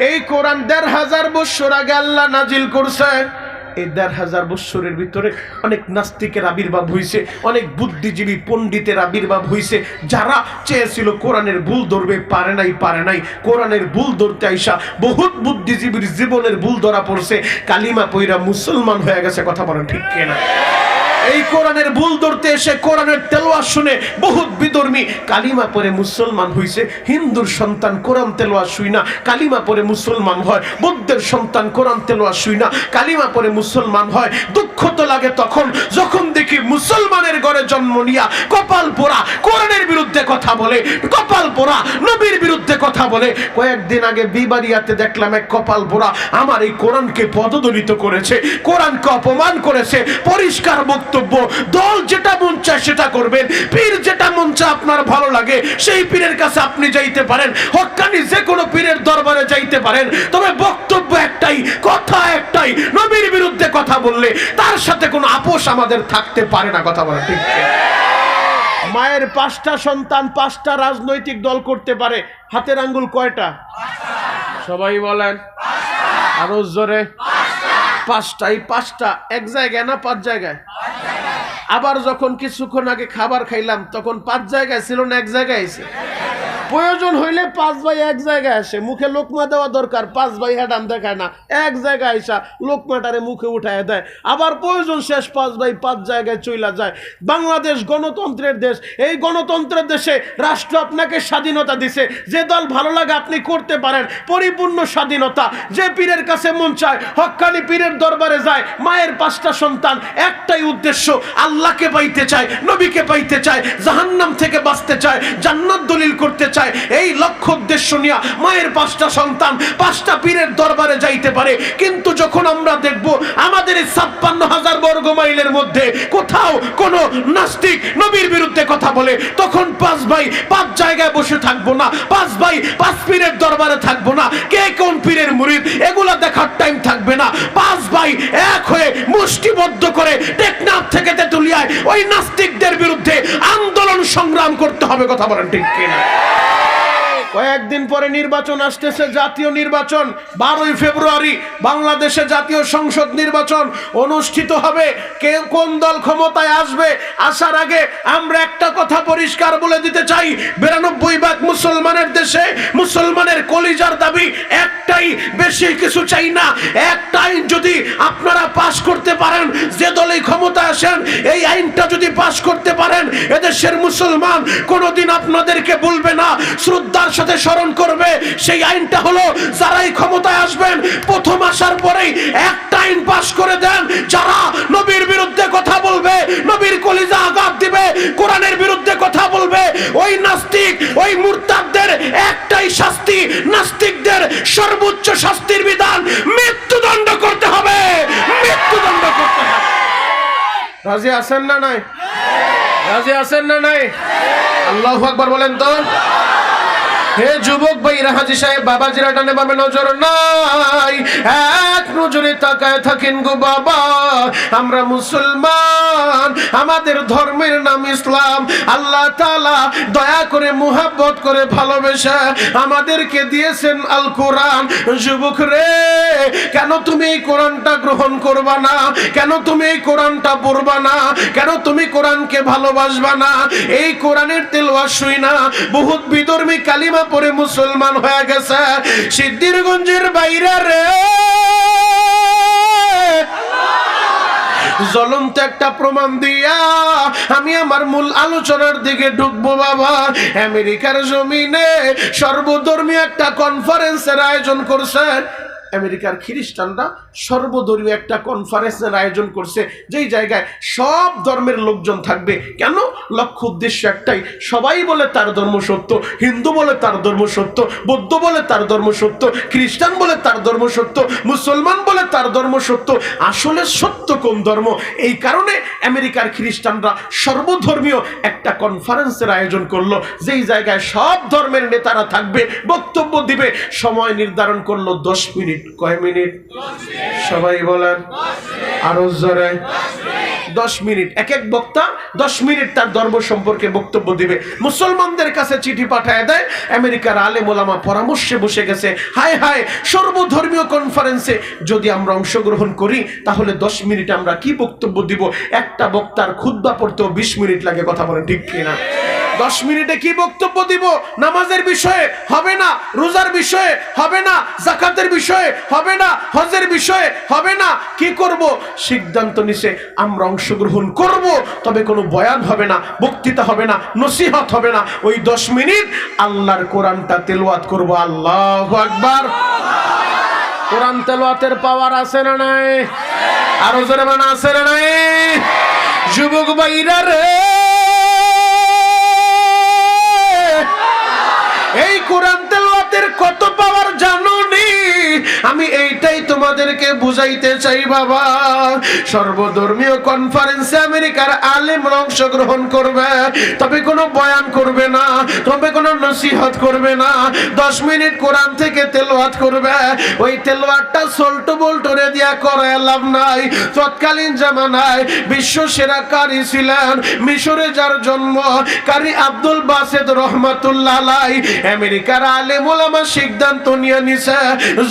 এই কোরআন ১৫০০ বছর আগে আল্লাহ নাজিল করছে। এই ১৫০০ বছরের ভিতরে অনেক নাস্তিকের আবির্ভাব হয়েছে, অনেক বুদ্ধিজীবী পণ্ডিতের আবির্ভাব হয়েছে, যারা চেয়েছিল কোরআনের ভুল ধরবে, পারে নাই। কোরআনের ভুল ধরতে আইসা বহুত বুদ্ধিজীবীর জীবনের ভুল ধরা পড়ছে, কালিমা পইরা মুসলমান হয়ে গেছে। কথা বলেন ঠিক কিনা? এই কোরআনের ভুল ধরতে এসে কোরআনের তেলাওয়াত শুনে বহুত বিধর্মী কালিমা পড়ে মুসলমান হইছে। হিন্দুর সন্তান কোরআন তেলাওয়াত শুই না কালিমা পড়ে মুসলমান হয়, বৌদ্ধের সন্তান কোরআন তেলাওয়াত শুই না কালিমা পড়ে মুসলমান হয়। দুঃখ তো লাগে তখন যখন দেখি মুসলমানের ঘরে জন্ম নিয়া কপাল পোড়া কোরআনের বিরুদ্ধে কথা বলে, কপাল পোড়া নবীর বিরুদ্ধে কথা বলে। কয়েকদিন আগে বিবারিয়াতে দেখলাম এক কপাল পোড়া আমার এই কোরআনকে পদদলিত করেছে, কোরআনকে অপমান করেছে। পরিষ্কার বক্তব্য, দল যেটা মন চায় সেটা করবেন, পীর যেটা মন চায় আপনার ভালো লাগে সেই পীরের কাছে আপনি যাইতে পারেন, হক্কানি যে কোনো পীরের দরবারে যাইতে পারেন। তবে বক্তব্য একটাই, কথা একটাই, নবীর বিরুদ্ধে কথা বললে তার সাথে কোনো আপোষ আমাদের থাকতে পারে না। কথা বলা ঠিক। মায়ের 5টা সন্তান 5টা রাজনৈতিক দল করতে পারে, হাতের আঙ্গুল কয়টা? সবাই বলেন আরো জোরে। 5টা। এই 5টা এক জায়গায় না 5 জায়গায়? আবার যখন কিছুক্ষণ আগে খাবার খাইলাম তখন 5 জায়গায় ছিল না এক জায়গায় আছে? প্রয়োজন হইলে 5 ভাই এক জায়গায় আসে, মুখে লোকমা দেওয়া দরকার, 5 ভাই হেডাম দেখায় না, এক জায়গায় আইসা লোকমাটারে মুখে উঠায় দেয়। আবার প্রয়োজন শেষ 5 ভাই 5 জায়গায় চইলা যায়। বাংলাদেশ গণতন্ত্রের দেশ, এই গণতন্ত্রের দেশে রাষ্ট্র আপনাকে স্বাধীনতা দিছে, যে দল ভালো লাগে আপনি করতে পারেন, পরিপূর্ণ স্বাধীনতা। যে পীরের কাছে মন চায় হক্কানি পীরের দরবারে যায়। মায়ের 5টা সন্তান, একটাই উদ্দেশ্য, আল্লাহকে পাইতে চায়, নবীকে পাইতে চায়, জাহান্নাম থেকে বাঁচতে চায়, জান্নাত দলিল করতে চায়। এই লক্ষ্য উদ্দেশ্য নিয়ে মায়ের 5টা সন্তান 5টা পীরের দরবারে যাইতে পারে। কিন্তু যখন আমরা দেখব আমাদের এই 56,000 বর্গ মাইলের মধ্যে কোথাও কোন নাস্তিক নবীর বিরুদ্ধে কথা বলে, তখন 5 ভাই 5 জায়গায় বসে থাকবো না, 5 ভাই 5 পীরের দরবারে থাকবো না, কে কোন পীরের মুরিদ এগুলা দেখার টাইম থাকবে না। 5 ভাই এক হয়ে মুষ্টিবদ্ধ করে টেকনাফ থেকে তেতুলিয়ায় ওই নাস্তিকদের বিরুদ্ধে আন্দোলন সংগ্রাম করতে হবে। কথা বলেন ঠিক কিনা? কয়েকদিন পরে নির্বাচন আসতেছে, জাতীয় নির্বাচন। 12ই ফেব্রুয়ারি বাংলাদেশে জাতীয় সংসদ নির্বাচন অনুষ্ঠিত হবে। কে কোন দল ক্ষমতায় আসবে, আসার আগে আমরা একটা কথা পরিষ্কার বলে দিতে চাই, 92% মুসলমানের দেশে মুসলমানের কলিজার দাবি একটাই, বেশি কিছু চাই না। একটা আইন যদি আপনারা পাশ করতে পারেন, যে দলই ক্ষমতা আসেন, এই আইনটা যদি পাশ করতে পারেন, এদেশের মুসলমান কোনোদিন আপনাদেরকে বলবে না, শ্রদ্ধার সাথে স্মরণ করবে। সেই আইনটা হলো, যারাই ক্ষমতায় আসবেন প্রথম আসার পরেই একটা আইন পাশ করে দেন, যারা নবীর বিরুদ্ধে কথা বলবে, নবীর কলিজা আঘাত দিবে, কোরআনের বিরুদ্ধে কথা বলবে, ওই নাস্তিক ওই মুরতাদদের একটাই শাস্তি, নাস্তিকদের সর্বোচ্চ শাস্তির বিধান মৃত্যুদণ্ড করতে হবে, মৃত্যুদণ্ড করতে হবে। রাজি আছেন না নাই? রাজি আছেন না নাই? আল্লাহু আকবার বলেন তো। হে যুবক ভাইরা, হাজী সাহেব বাবাজিরা ডানে বামে নজর নাই, এক নজরে তাকায় থাকেন গো বাবা। আমরা মুসলমান, আমাদের ধর্মের নাম ইসলাম। আল্লাহ তাআলা দয়া করে মুহাব্বত করে ভালোবেসে আমাদেরকে দিয়েছেন আল কোরআন। যুবক রে, কেন তুমি এই কোরআনটা গ্রহণ করবা না? কেন তুমি এই কোরআনটা পড়বা না? কেন তুমি কোরআনকে ভালোবাসবা না? এই কোরআনের তেলাওয়াত শুই না বহুত বিধর্মী কালিমা পরে মুসলমান হয়ে গেছে। সিদ্ধিরগঞ্জের বাইরে রে জ্বলন্ত একটা প্রমাণ দিয়া আমি আমার মূল আলোচনার দিকে ঢুকবো বাবা। আমেরিকার জমিনে সর্বধর্মীয় একটা কনফারেন্সের আয়োজন করছে। আমেরিকার খ্রিস্টানরা সর্বধর্মীয় একটা কনফারেন্সের আয়োজন করছে, যেই জায়গায় সব ধর্মের লোকজন থাকবে। কেন? লক্ষ্য উদ্দেশ্য একটাই, সবাই বলে তার ধর্ম সত্য, হিন্দু বলে তার ধর্ম সত্য, বৌদ্ধ বলে তার ধর্ম সত্য, খ্রিস্টান বলে তার ধর্ম সত্য, মুসলমান বলে তার ধর্ম সত্য। আসলে সত্য কোন ধর্ম? এই কারণে আমেরিকার খ্রিস্টানরা সর্বধর্মীয় একটা কনফারেন্সের আয়োজন করলো, যেই জায়গায় সব ধর্মের নেতারা থাকবে, বক্তব্য দিবে। সময় নির্ধারণ করলো 10 মিনিট। কয় মিনিট? সবাই বলেন আরো জোরে। 10 মিনিট, এক এক বক্তা 10 মিনিট তার ধর্ম সম্পর্কে বক্তব্য দিবে। মুসলমানদের কাছে চিঠি পাঠায় দেয়, আমেরিকার আলেম ওলামা পরামর্শে বসে গেছে, হায় হায় সর্বধর্মীয় কনফারেন্সে যদি আমরা অংশগ্রহণ করি তাহলে 10 মিনিট আমরা কি বক্তব্য দিব? একটা বক্তার খুতবা পড়তেও 20 মিনিট লাগে, কথা বলেন ঠিক কিনা? 10 মিনিটে কি বক্তব্য দিব? নামাজের বিষয়ে হবে না, রোজার বিষয়ে হবে না, যাকাতের বিষয়ে হবে না, হজের বিষয়ে হবে না। কি করব? সিদ্ধান্ত নিছে আমরা অংশগ্রহণ করব, তবে কোনো বয়ান হবে না, বক্তৃতা হবে না, নসিহত হবে না। ওই 10 মিনিট আল্লাহর কোরআনটা তেলাওয়াত করব। আল্লাহু আকবার। কোরআন তেলাওয়াতের পাওয়ার আছে না নাই? আরো জোরে বলেন আছে না নাই? যুবক ভাইরা রে, এই কোরআন তেলাওয়াতের কত পাওয়ার জানো নি? আমি এইটাই তোমাদেরকে বুঝাইতে চাই বাবা। সর্বধর্মীয় কনফারেন্সে আমেরিকার আলেমরা অংশগ্রহণ করবে, তবে কোনো বয়ান করবে না, তবে কোনো নসিহত করবে না। 10 মিনিট কোরআন থেকে তেলাওয়াত করবে। ওই তেলাওয়াতটা সল্টো বল্টরে দিয়া করে লাভ নাই। তৎকালীন জামানায় বিশ্ব সেরা কারি ছিলেন, মিশরে যার জন্ম, কারি আব্দুল বাসেত রহমাতুল্লাহ আলাইহি। আমেরিকার আলেম ওলামা সিদ্ধান্ত নিয়ে নিছে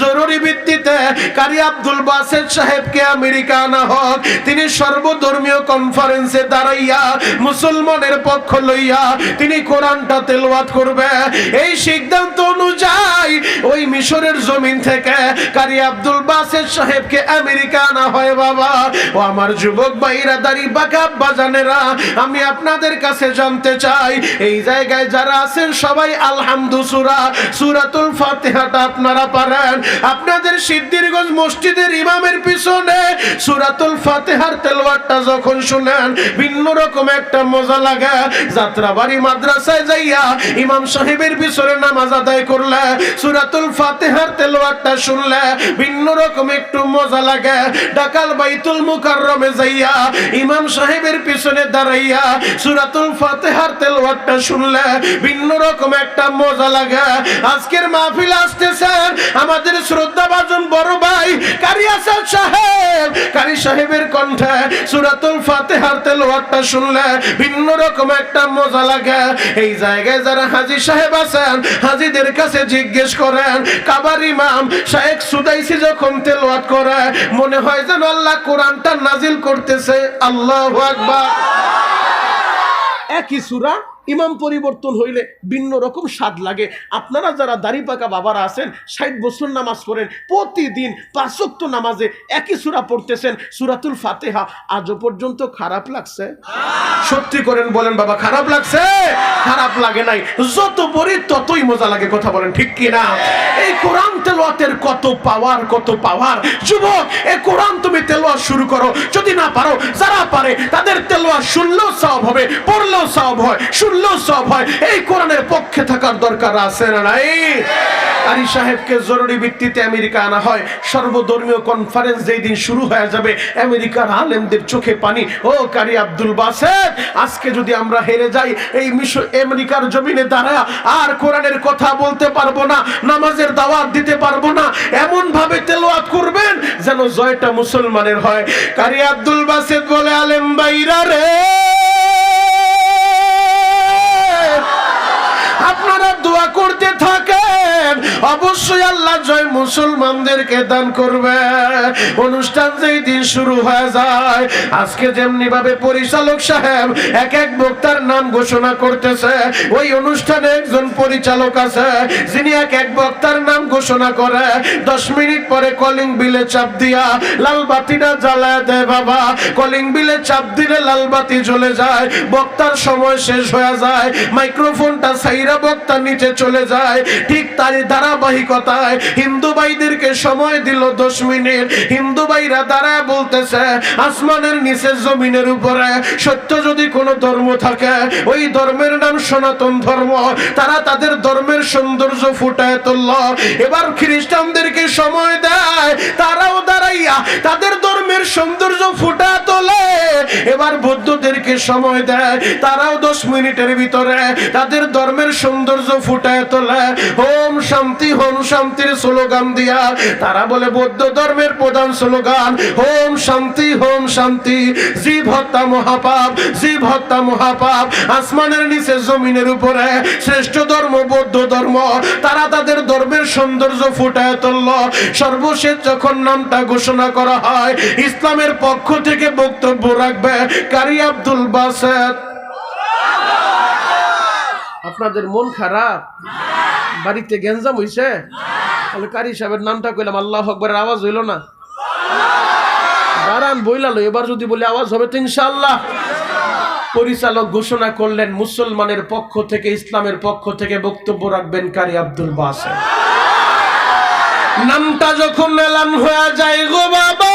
জরুরি ভিত্তিতে কারি আব্দুল বাসেত সাহেবকে আমেরিকা আনা হোক। তিনি সর্বধর্মীয় কনফারেন্সে দাঁড়াইয়া মুসলমানের পক্ষ লইয়া তিনি কোরআনটা তেলাওয়াত করবে। এই সিদ্ধান্ত অনুযায়ী ওই মিশরের জমিন থেকে কারি আব্দুল বাসেত সাহেবকে আমেরিকা আনা হয় বাবা। ও আমার যুবক ভাইরা, দাড়ি বাঁকা বাজানেরা, আমি আপনাদের কাছে জানতে চাই, এই জায়গায় যারা আছেন সবাই সূরাতুল ফাতিহাটা আপনারা পারেন? আপনাদের সিদ্ধিরগঞ্জ মসজিদের ইমামের পিছনে সূরাতুল ফাতিহার তেলাওয়াতটা যখন শুনেন ভিন্ন রকম একটা মজা লাগে। যাত্রাবাড়ি মাদ্রাসায় যাইয়া ইমাম সাহেবের পিছনে নামাজ আদায় করলে সূরাতুল ফাতিহার তেলাওয়াতটা শুনলে ভিন্ন রকম একটু মজা লাগে। ঢাকার বাইতুল মুকাররমে যাইয়া ইমাম সাহেবের পিছনে দাঁড়াইয়া সূরাতুল ফাতিহার তেলাওয়াতটা শুনলে ভিন্ন রকম একটা মজা লাগে। আজকের মাহফিল আসতেছেন আমাদের শ্রদ্ধাভাজন বড় ভাই কারি আসাদ সাহেব, কারি সাহেবের কণ্ঠে সূরাতুল ফাতিহার তেলাওয়াতটা শুনলে ভিন্ন রকম একটা মজা লাগে। এই জায়গায় যারা হাজী সাহেব আছেন, হাজীদের কাছে জিজ্ঞেস করেন, কাবার ইমাম শায়েখ সুদাইসি যখন তেলাওয়াত করে মনে হয় যেন আল্লাহ কোরআনটা নাজিল করতেছে। আল্লাহু আকবার। একই সূরা, ইমাম পরিবর্তন হইলে ভিন্ন রকম স্বাদ লাগে। আপনারা যারা দাড়ি পাকা বাবারা আছেন, 60 বছর নামাজ পড়েন, প্রতিদিন 5 ওয়াক্ত নামাজে একই সূরা পড়তেছেন, সূরাতুল ফাতিহা, আজও পর্যন্ত খারাপ লাগছে? সত্যি করেন বলেন বাবা, খারাপ লাগছে? খারাপ লাগে নাই। যত পড়ি ততই মজা লাগে, কথা বলেন ঠিক কি না? এই কোরআন তেলাওয়াতের কত পাওয়ার, কত পাওয়ার। যুবক, এই কোরআন তুমি তেলাওয়াত শুরু করো। যদি না পারো, যারা পারে তাদের তেলাওয়াত শুনলেও সওয়াব হবে, পড়লেও সওয়াব হয়, শুনলেও সওয়াব হয়। এই কোরআনের পক্ষে থাকার দরকার আছে না নাই? কারি সাহেবকে জরুরি ভিত্তিতে আমেরিকা আনা হয়। সর্বধর্মীয় কনফারেন্স যেই দিন শুরু হয়ে যাবে, আমেরিকার আলেমদের চোখে পানি। ও কারি আব্দুল বাসেত, আজকে যদি আমরা হেরে যাই এই মিশর আমেরিকার জমিনে দাঁড়া আর কোরআনের কথা বলতে পারবো না, নামাজের দাওয়াত দিতে পারবো না, এমন ভাবে তেলাওয়াত করবেন যেন জয়টা মুসলমানের হয়। কারি আব্দুল বাসেত বলে, আলেম ভাইরা রে, আপনারা দোয়া করতে থাকেন, অবশ্যই আল্লাহ জয় মুসলমানদেরকে দান করবে। অনুষ্ঠান যেই দিন শুরু হয়ে যায়, আজকে যেমনি ভাবে পরিচালক সাহেব এক এক বক্তার নাম ঘোষণা করতেছে, ওই অনুষ্ঠানে একজন পরিচালক আছে যিনি এক এক বক্তার নাম ঘোষণা করে। 10 মিনিট পরে কলিং বিলে চাপ দিয়া লাল বাতিটা জ্বালায় দেয় বাবা। কলিং বিলে চাপ দিলে লাল বাতি জ্বলে যায়, বক্তার সময় শেষ হয়ে যায়, মাইক্রোফোনটা সাইরা বক্তা নিচে চলে যায়। ঠিক তারই ধারাবাহিকতায় হিন্দু ভাইদেরকে সময় দিল 10 মিনিট। হিন্দু ভাইরা দাঁড়ায় বলতেছে, আসমানের নিচে জমিনের উপরে সত্য যদি কোনো ধর্ম থাকে, ওই ধর্মের নাম সনাতন ধর্ম। তারা তাদের ধর্মের সৌন্দর্য ফুটায় তুলল। এবার খ্রিস্টানদেরকে সময় দেয়, তারাও দাঁড়াইয়া তাদের ধর্মের সৌন্দর্য ফুটায় তোলে। এবার বৌদ্ধদেরকে সময় দেয়, তারাও 10 মিনিটের ভিতরে তাদের ধর্মের সৌন্দর্য ফুটায় তোলে। ওম শান্তির স্লোগান দিয়া তারা বলে বৌদ্ধ ধর্মের প্রধান স্লোগান ওম শান্তি। জীব হত্যা মহাপাপ, জীব হত্যা মহাপাপ। আসমানের নিচে জমিনের উপরে শ্রেষ্ঠ ধর্ম বৌদ্ধ ধর্ম। তারা তাদের ধর্মের সৌন্দর্য ফুটায় তুলল। সর্বশেষ যখন নামটা ঘোষণা করা হয়, ইসলামের পক্ষ থেকে বক্তব্য রাখবে কারি আব্দুল বাসেত। আপনাদের মন খারাপ? বাড়িতে গেঞ্জাম হইছে? তাহলে কারি সাহেবের নামটা কইলাম, আল্লাহু আকবার আওয়াজ হইল না? দাঁড়ান বইলালো, এবার যদি বলে আওয়াজ হবে তো ইনশাআল্লাহ। পরিচালক ঘোষণা করলেন মুসলমানের পক্ষ থেকে, ইসলামের পক্ষ থেকে বক্তব্য রাখবেন কারি আব্দুল বাসেত। নামটা যখন এলান হয়ে যায় গো বাবা,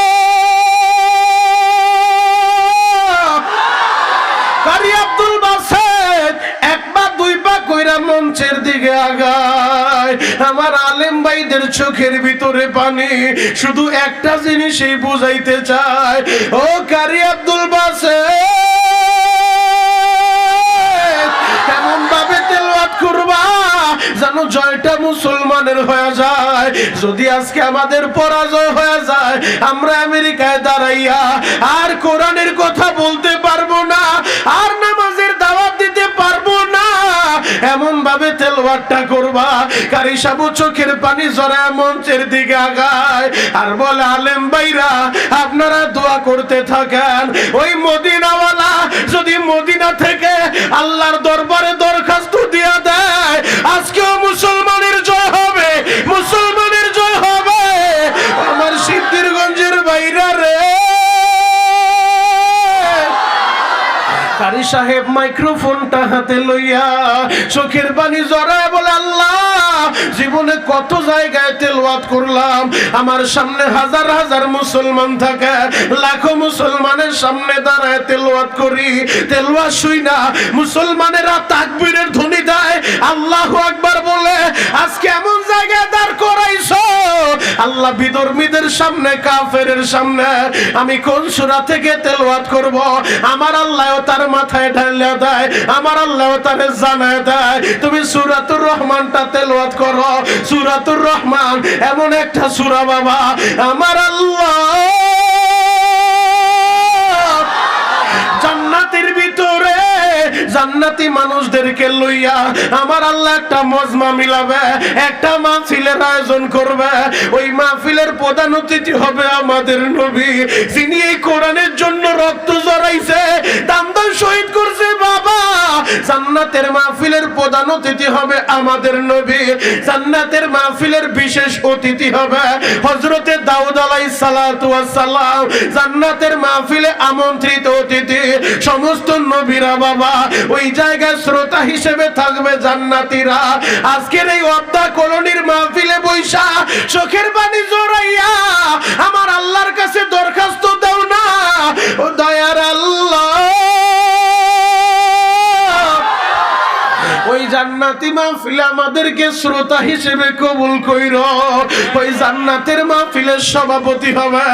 কারি আব্দুল বাসেত একবার দুই পা কইরা মঞ্চের দিকে আগায়। আমার আলেম ভাইদের চোখের ভিতরে পানি, শুধু একটা জিনিসই বুঝাইতে চায়, ও কারি আব্দুল বাসেত এমন ভাবে তেলাওয়াত করবা যেন জয়টা মুসলমানের হয়ে যায়। যদি আজকে আমাদের পরাজয় হয়ে যায়, আমরা আমেরিকায় দাঁড়াইয়া আর কোরআনের কথা বলতে পারবো না, আর নামাজের দাওয়াত দিতে পারবো না। এমন ভাবে তেলাওয়াতটা করবা, কারি সাহেব চোখের পানি জড়ায় মঞ্চের দিকে আগায় আর বলে, আলেম ভাইরা আপনারা দোয়া করতে থাকেন, ওই মদিনাওয়ালা যদি মদিনা থেকে আল্লাহর দরবারে দরখাস্ত দিয়া দেয়, আজকেও মুসলমানের জয় হবে, মুসলমানের জয় হবে। আমার সিদ্ধিরগঞ্জের ভাইরা রে, কারি সাহেব মাইক্রোফোনটা হাতে লইয়া চোখের পানি জড়ায় বলে, আল্লাহ জীবনে কত জায়গায় তেলাওয়াত করলাম, আমার সামনে হাজার হাজার মুসলমান থাকে, লাখো মুসলমানের সামনে দাঁড়ায় তেলাওয়াত করি, তেলাওয়াত শুই না মুসলমানেরা তাকবীরের ধ্বনি দেয়, আল্লাহু আকবার বলে, আজকে এমন জায়গায় দাঁড় করাইছো আল্লাহ বিধর্মীদের সামনে, কাফেরের সামনে আমি কোন সূরা থেকে তেলাওয়াত করব, আমার আল্লাহ তার মাথায় ঢালিয়া দেয়, আমার আল্লাহ তারে জানায় দেয়, তুমি সূরাতুর রহমানটা তেলাওয়াত করো। সূরাতুর রহমান এমন একটা সূরা বাবা, আমার আল্লাহ জান্নাতের ভিতরে জান্নাতি মানুষদেরকে লইয়া আমার আল্লাহ একটা মজমা মিলাবে, একটা মাহফিলের আয়োজন করবে। ওই মাহফিলের প্রধান অতিথি হবে আমাদের নবী, যিনি এই কোরআনের জন্য রক্ত ঝরাইছে, দাম শহীদ করছে বাবা। জান্নাতের মাহফিলের প্রধান অতিথি হবে আমাদের নবী, জান্নাতের মাহফিলের বিশেষ অতিথি হবে হযরতে দাউদ আলাইহিস সালাতু ওয়াস সালাম। জান্নাতের মাহফিলে আমন্ত্রিত অতিথি সমস্ত নবীরা বাবা, ওই জায়গায় শ্রোতা হিসেবে থাকবে জান্নাতীরা। আজকের এই ওয়াদা কলোনির মাহফিলে বৈশা চোখের পানি জড়াইয়া আমার আল্লাহর কাছে দরখাস্ত দাও না, ও দয়ার আল্লাহ ওই জান্নাতি মাহফিলে আমাদেরকে শ্রোতা হিসেবে কবুল কইরো। ওই জান্নাতের মাহফিলের সভাপতি হবে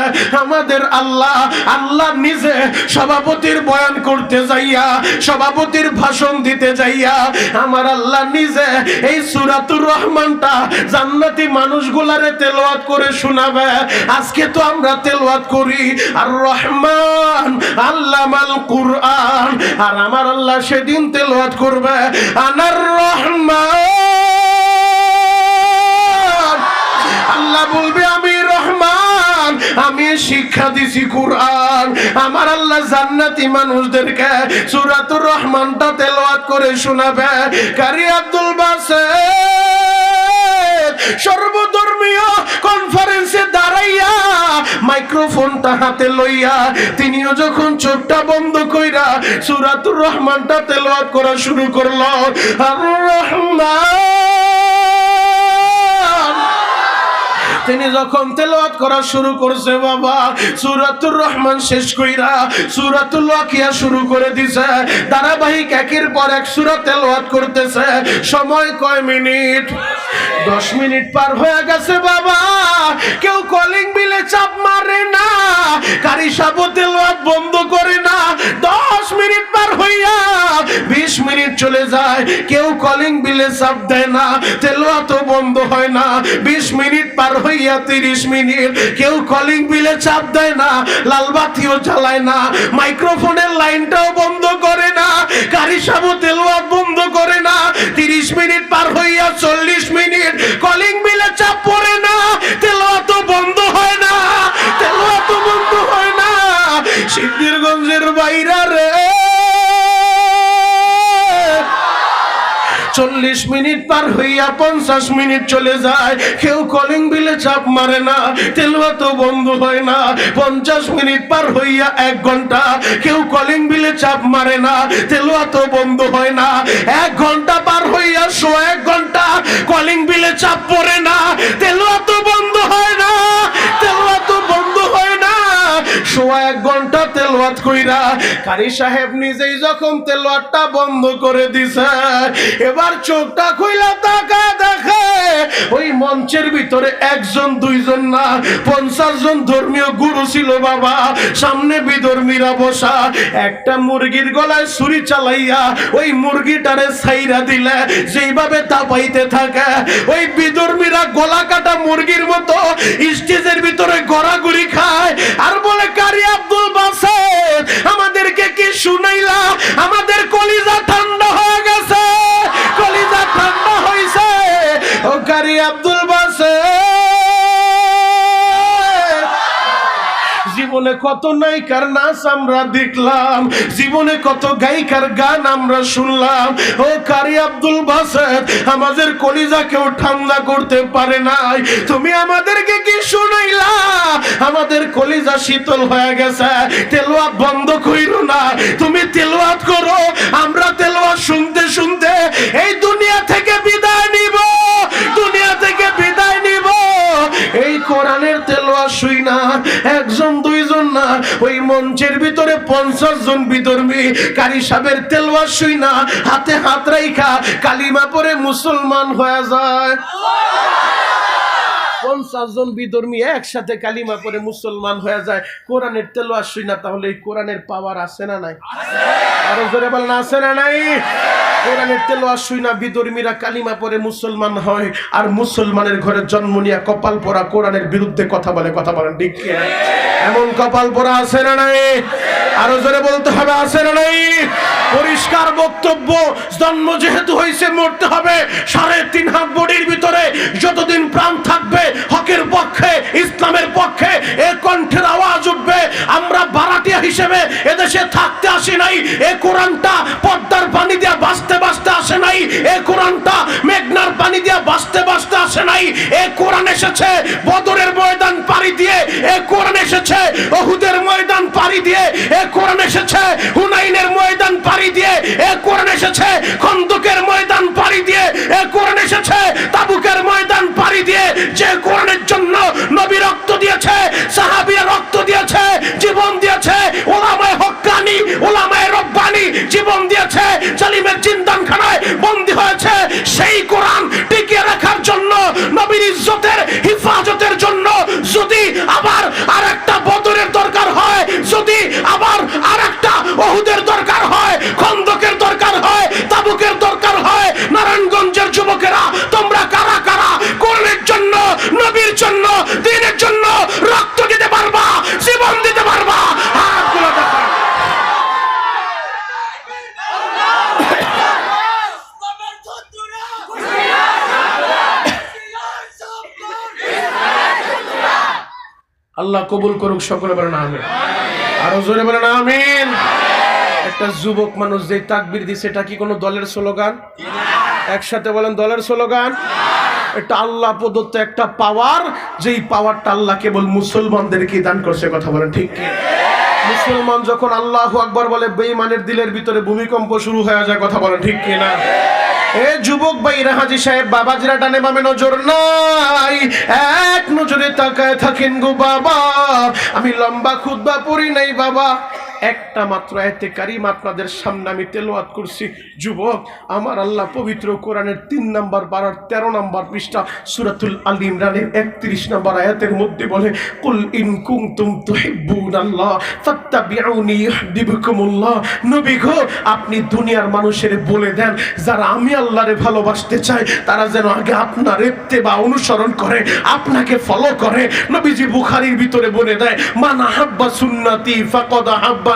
আমাদের আল্লাহ। আল্লাহ নিজে সভাপতির বয়ান করতে যাইয়া, সভাপতির ভাষণ দিতে যাইয়া আমার আল্লাহ নিজে এই সূরাতুর রহমানটা জান্নাতি মানুষগুলারে তেলাওয়াত করে শোনাবে। আজকে তো আমরা তেলাওয়াত করি আর রহমান আল্লামাল কুরআন, আর আমার আল্লাহ সেদিন তেলাওয়াত করবে আনার রহমান। আল্লাহ বলবে আমি রহমান, আমি শিক্ষা দিছি কোরআন। আমার আল্লাহ জান্নাতি মানুষদেরকে সূরাতুর রহমানটা তেলাওয়াত করে শোনাবে। কারি আব্দুল বাসেত সর্বধর্মীয় কনফারেন্সে দাঁড়াইয়া মাইক্রোফোনটা হাতে লইয়া তিনিও যখন চোখটা বন্ধ কইরা সূরাতুর রহমানটা তেলাওয়াত করা শুরু করলো, আর রহমান তিনি যখন তেলাওয়াত করা শুরু করছে বাবা, সূরাতুর রহমান শেষ কইরা সূরাতুল ওয়াকিয়া শুরু করে দিছে। ধারাবাহিক একের পর এক সূরা তেলাওয়াত করতেছে। সময় কয় মিনিট? 10 মিনিট পার হয়ে গেছে বাবা। কেউ কলিং বিলে চাপ মারে না, কারি সাহেব তেলাওয়াত বন্ধ করে না। 10 মিনিট পার হইয়া 20 মিনিট চলে যায়, কেউ কলিং বিলে চাপ দেয় না, তেলাওয়াত বন্ধ হয় না। 20 মিনিট পার হইয়া 30 মিনিট, কেউ কলিং বিলে চাপ দেয় না, লাল বাতিও জ্বালায় না, মাইক্রোফোনের লাইনটাও বন্ধ করে না, কারি সাহেব তেলাওয়াত বন্ধ করে না। 30 মিনিট পার হইয়া 40 মিনিট, কলিং বিলে চাপ পড়ে না, তেলাওয়াত বন্ধ হয় না, তেলাওয়াত বন্ধ হয় না। সিদ্ধিরগঞ্জের বাইরা রে, 40 মিনিট পার হইয়া 50 মিনিট চলে যায়, কেউ কলিং বিলে চাপ মারে না, তেলাওয়াত বন্ধ হয় না। 50 মিনিট পার হইয়া 1 ঘন্টা, কেউ কলিং বিলে চাপ মারে না, তেলাওয়াত বন্ধ হয় না। 1 ঘন্টা পার হইয়া 1 ঘন্টা, কলিং বিলে চাপ পড়ে না, তেলাওয়াত বন্ধ হয় না, তেলাওয়াত বন্ধ হয় না। 1 ঘন্টা তেলাওয়াত কইরা কারি সাহেব নিজেই যখন তেলাওয়াতটা বন্ধ করে দিছে, এবার চোখটা খুইলা তাকায় দেখে ওই মঞ্চের ভিতরে 1 জন 2 জন না, 50 জন ধর্মীয় গুরু ছিল বাবা। সামনে বিধর্মীরা বসা, একটা মুরগির গলায় ছুরি চালাইয়া ওই মুরগিটারে ছাইরা দিলে যেইভাবে তাপাইতে থাকে, ওই বিধর্মীরা গলা কাটা মুরগির মতো স্টেজের ভিতরে গড়াগড়ি খায় আর বলে, কারি আব্দুল বাসেত আমাদেরকে কি শুনাইলা? আমাদের কলিজা ঠান্ডা হয়ে গেছে, কলিজা ঠান্ডা হইছে। ও কারি আব্দুল বাসেত, জীবনে কত নায়িকার নাচ আমরা দেখলাম, জীবনে কত গায়িকার গান আমরা শুনলাম। ও কারি আব্দুল বাসেত, আমাদের কলিজা কেউ ঠান্ডা করতে পারে নাই, তুমি আমাদেরকে কি শুনাইলা? আমাদের কলিজা শীতল হয়ে গেছে। তেলাওয়াত বন্ধ কইরো না, তুমি তেলাওয়াত করো, আমরা তেলাওয়াত শুনতে শুনতে এই দুনিয়া থেকে বিদায় নিব, দুনিয়া থেকে বিদায় নিব। এই কোরআনের তেলাওয়াত শুই না 1 জন 2 জন না, ওই মঞ্চের ভিতরে 50 জন বিধর্মী কারি সাহেবের তেলাওয়াত শুই না হাতে হাত রাইখা কালিমা পড়ে মুসলমান হয়ে যায়। 50 জন বিধর্মী একসাথে কালিমা পড়ে মুসলমান হয়ে যায় কোরআনের তেলাওয়াত শুই না। তাহলে এই কোরআনের পাওয়ার আছে না নাই? আরো জোরে বলেন, আছে না নাই? কোরআনের তেলাওয়াত শুই না বিধর্মীরা কালিমা পড়ে মুসলমান হয়, আর মুসলমানের ঘরে জন্ম নিয়া কপাল পরা কোরআনের বিরুদ্ধে কথা বলে। কথা বলেন ঠিক কি? এমন কপাল পরা আছে না নাই? আরো জোরে বলতে হবে, আছে না নাই? পরিষ্কার বক্তব্য, জন্ম যেহেতু হয়েছে মরতে হবে। 3.5 হাত বডির ভিতরে যতদিন প্রাণ থাকবে হকের পক্ষে, ইসলামের পক্ষে এ কণ্ঠের আওয়াজ উঠবে। আমরা ভাড়াটিয়া হিসেবে এদেশে থাকতে আসি নাই, এ কোরআনটা পদ্মার পানি দিয়া বাঁচতে বাঁচতে আসে নাই, এ কোরআনটা মেঘনার পানি দিয়া বাঁচতে বাঁচতে আসে নাই। এ কোরআন এসেছে বদরের ময়দান পাড়ি দিয়ে, এ কোরআন এসেছে উহুদের ময়দান পাড়ি দিয়ে, এ কোরআন এসেছে হুনাইনের ময়দান পাড়ি দিয়ে, এ কোরআন এসেছে খন্দকের ময়দান পাড়ি দিয়ে, এ কোরআন এসেছে তাবুকের ময়দান পাড়ি দিয়ে। যে কোরআনের জন্য নবী রক্ত দিয়েছে, সাহাবীরা রক্ত দিয়েছে, জীবন দিয়েছে, ওলামায়ে হক্কানি, ওলামায়ে রব্বানি জীবন দিয়েছে, জালিমের জিন্দানখানায় বন্দী হয়েছে, সেই কোরআন টিকিয়ে রাখার জন্য, নবীর ইজ্জতের হিফাজতের জন্য যদি আবার আরেকটা বদরের দরকার হয়, যদি আবার আরেকটা উহুদের দরকার হয়, খন্দকের দরকার হয়, তাবুকের দরকার হয়, নারায়ণগঞ্জের যুবকেরা তোমরা কারা কারা কোরআনের জন্য, নবীর জন্য, দ্বীনের জন্য রক্ত দিতে পারবা, জীবন দিতে পারবা? হাতগুলো দেখা। আল্লাহ কবুল করুক, সকলে বলেন আমিন। আরো জোরে বলেন আমিন। একটা যুবক মানুষ যে তাকবীর দিছে, এটা কি কোনো দলের স্লোগান? একসাথে বলেন, দলের স্লোগান? এটা আল্লাহ প্রদত্ত একটা পাওয়ার, যেই পাওয়ারটা আল্লাহ কেবল মুসলমানদেরকে দান করছে। কথা বলেন ঠিক কি? মুসলমান যখন আল্লাহু আকবার বলে, বেঈমানের দিলের ভিতরে ভূমিকম্প শুরু হয়ে যায়। কথা বলেন ঠিক কি না? এ যুবক ভাইরা, হাজী সাহেব, বাবাজিরা, ডানে বামে নজর নাই। এক নজরে তাকায় থাকেন গো বাবা। আমি লম্বা খুতবা পড়ি নাই বাবা, একটা মাত্র আয়াতে কারিমা আপনাদের সামনে আমি তেলাওয়াত করছি। যুবক, আমার আল্লাহ পবিত্র কোরআনের 3 নম্বর পারার 13 নম্বর পৃষ্ঠা সূরাতুল আল ইমরানের 31 নম্বর আয়াতের মধ্যে বলে, কুল ইন কুনতুম তুহিব্বুনাল্লাহ ফাত্তাবিউনি ইউহিব্বুকুমুল্লাহ। নবী গো, আপনি দুনিয়ার মানুষের বলে দেন, যারা আমি আল্লাহরে ভালোবাসতে চাই তারা যেন আগে আপনার ইত্তেবা অনুসরণ করে, আপনাকে ফলো করে। নবীজি বুখারীর ভিতরে বলে দেয়, মান আহাব্বা সুন্নতি ফাকাদ আহাব্বা,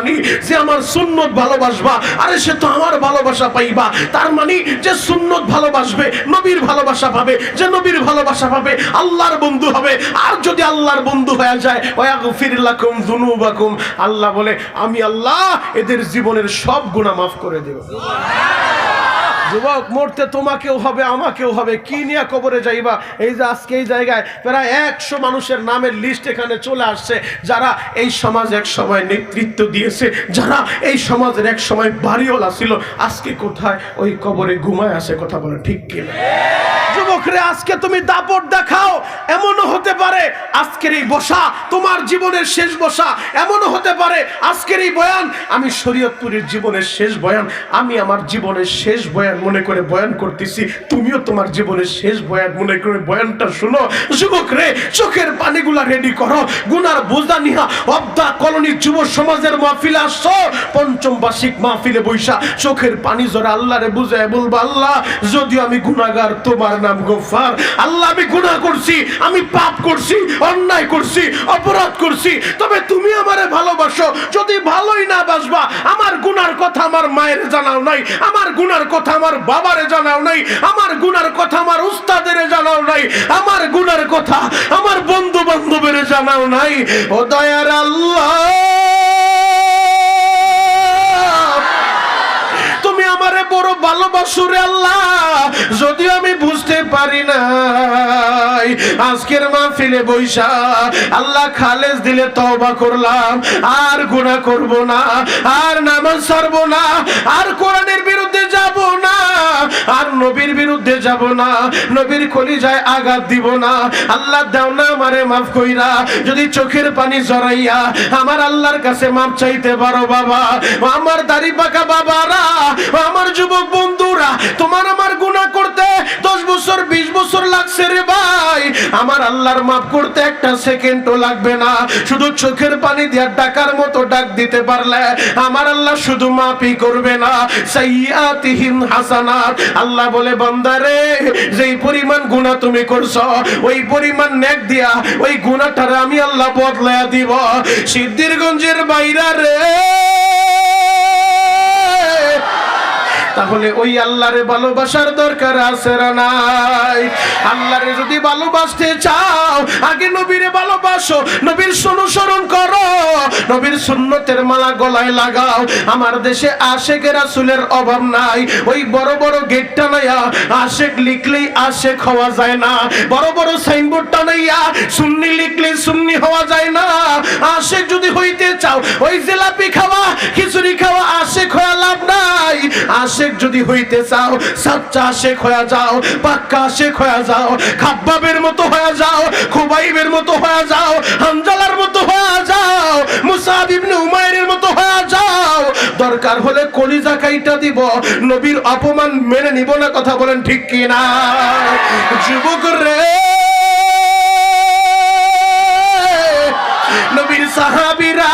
যে আমার সুন্নত ভালোবাসবা, আরে সে তো আমার ভালোবাসা পাইবা। তার মানে যে সুন্নত ভালোবাসবে নবীর ভালোবাসা পাবে, যে নবীর ভালোবাসা পাবে আল্লাহর বন্ধু হবে। আর যদি আল্লাহর বন্ধু হয়ে যায়, ওয়াগফির লাকুম যুনুবাকুম, আল্লাহ বলে আমি আল্লাহ এদের জীবনের সব গুনাহ মাফ করে দেব। যুবক, মরতে তোমাকেও হবে আমাকেও হবে, কি নিয়ে কবরে যাইবা? এই যে আজকে এই জায়গায় প্রায় 100 মানুষের নামের লিস্ট এখানে চলে আসছে, যারা এই সমাজ এক সময় নেতৃত্ব দিয়েছে, যারা এই সমাজের এক সময় বাড়িওয়ালা ছিল, আজকে কোথায়? ওই কবরে ঘুমায় আসে। কথা বলে ঠিক কিনা? যুবকরে, আজকে তুমি দাপট দেখাও, এমনও হতে পারে আজকের এই বসা তোমার জীবনের শেষ বসা, এমনও হতে পারে আজকের এই বয়ান আমি শরীয়তপুরের জীবনের শেষ বয়ান, আমি আমার জীবনের শেষ বয়ান মনে করে বয়ান করতেছি, তুমিও তোমার জীবনের শেষ বয়ান মনে করে বয়ানটা শুনো। যুবক রে, চোখের পানিগুলা রেডি করো, গুনার বোঝা নিহা অবদা কলোনি যুব সমাজের মাহফিলে আসছো, পঞ্চম বার্ষিক মাহফিলে বৈশা চোখের পানি জোরে আল্লাহরে বুঝায় বলবা, আল্লাহ যদিও আমি গুনাহগার, তোমার নাম গফফার। আল্লাহ আমি গুনাহ করছি, আমি পাপ করছি, অন্যায় করছি, অপরাধ করছি, তবে তুমি আমারে ভালোবাসো। যদি ভালোই না বাসবা, আমার গুনার কথা আমার মায়ের জানাও নাই, আমার গুনার কথা আমার বাবারে জানাও নাই, আমার গুনার কথা আমার উস্তাদের জানাও নাই, আমার গুনার কথা আমার বন্ধু বান্ধবের জানাও নাই। ও দয়ার আল্লাহ, তুমি আমারে বড় ভালোবাসো রে আল্লাহ, যদিও আমি বুঝতে পারি নাই। আজকের মাহফিলে বৈশা আল্লাহ খালেস দিলে তওবা করলাম, আর গুনাহ করব না, আর নামাজ ছাড়ব না, আর কোরআনের বিরুদ্ধে যাব না, আর নবীর বিরুদ্ধে যাব না, নবীর কলিজায় আঘাত দিব না। আল্লাহ দাও না আমারে মাফ কইরা, যদি চোখের পানি জড়াইয়া আমার আল্লাহর কাছে মাফ চাইতে পারো বাবা। আমার দাড়ি পাকা বাবারা, আমার যুবক বন্ধুরা, তোমার আমার গুনাহ করতে 10 বছর 20 বছর লাগছে রে ভাই, আমার আল্লাহর মাফ করতে একটা সেকেন্ডও লাগবে না। শুধু চোখের পানি দিয়া ডাকার মতো ডাক দিতে পারলে আমার আল্লাহ শুধু মাফই করবে না, সাইয়্যাতিহিম হাসানাত। আল্লাহ বলে, বান্দারে যেই পরিমাণ গুনাহ তুমি করছো, ওই পরিমাণ নেক দিয়া ওই গুনাহটারে আমি আল্লাহ বদলায়া দিব। সিদ্ধিরগঞ্জের বাইরা রে, তাহলে ওই আল্লাহরে ভালোবাসার দরকার আছে না নাই? আল্লাহরে যদি ভালোবাসতে চাও, আগে নবীরে ভালোবাসো, নবীর অনুসরণ করো, নবীর সুন্নতের মালা গলায় লাগাও। আমার দেশে আশেকে রাসূলের অভাব নাই। ওই বড় বড় গেট টানাইয়া আশেক লিখলেই আশেক হওয়া যায় না, বড় বড় সাইনবোর্ড টানাইয়া সুন্নি লিখলেই সুন্নি হওয়া যায় না। আশেক যদি হইতে চাও, ওই জিলাপি খাওয়া খিচুড়ি খাওয়া আশেক হওয়া লাভ নাই। আশেক যদি হইতে চাও, সাচ্চা আশেক হয়ে যাও, পাক্কা আশেক হয়ে যাও, খাব্বাবের মতো হয়ে যাও, খুবাইবের মতো হয়ে যাও, হানজালার মতো হয়ে যাও, মুসাব ইবনে উমাইরের মতো হয়ে যাও। দরকার হলে কলিজা কাইটা দিব, নবীর অপমান মেনে নিব না। কথা বলেন ঠিক কি না? যুবক রে, নবীর সাহাবীরা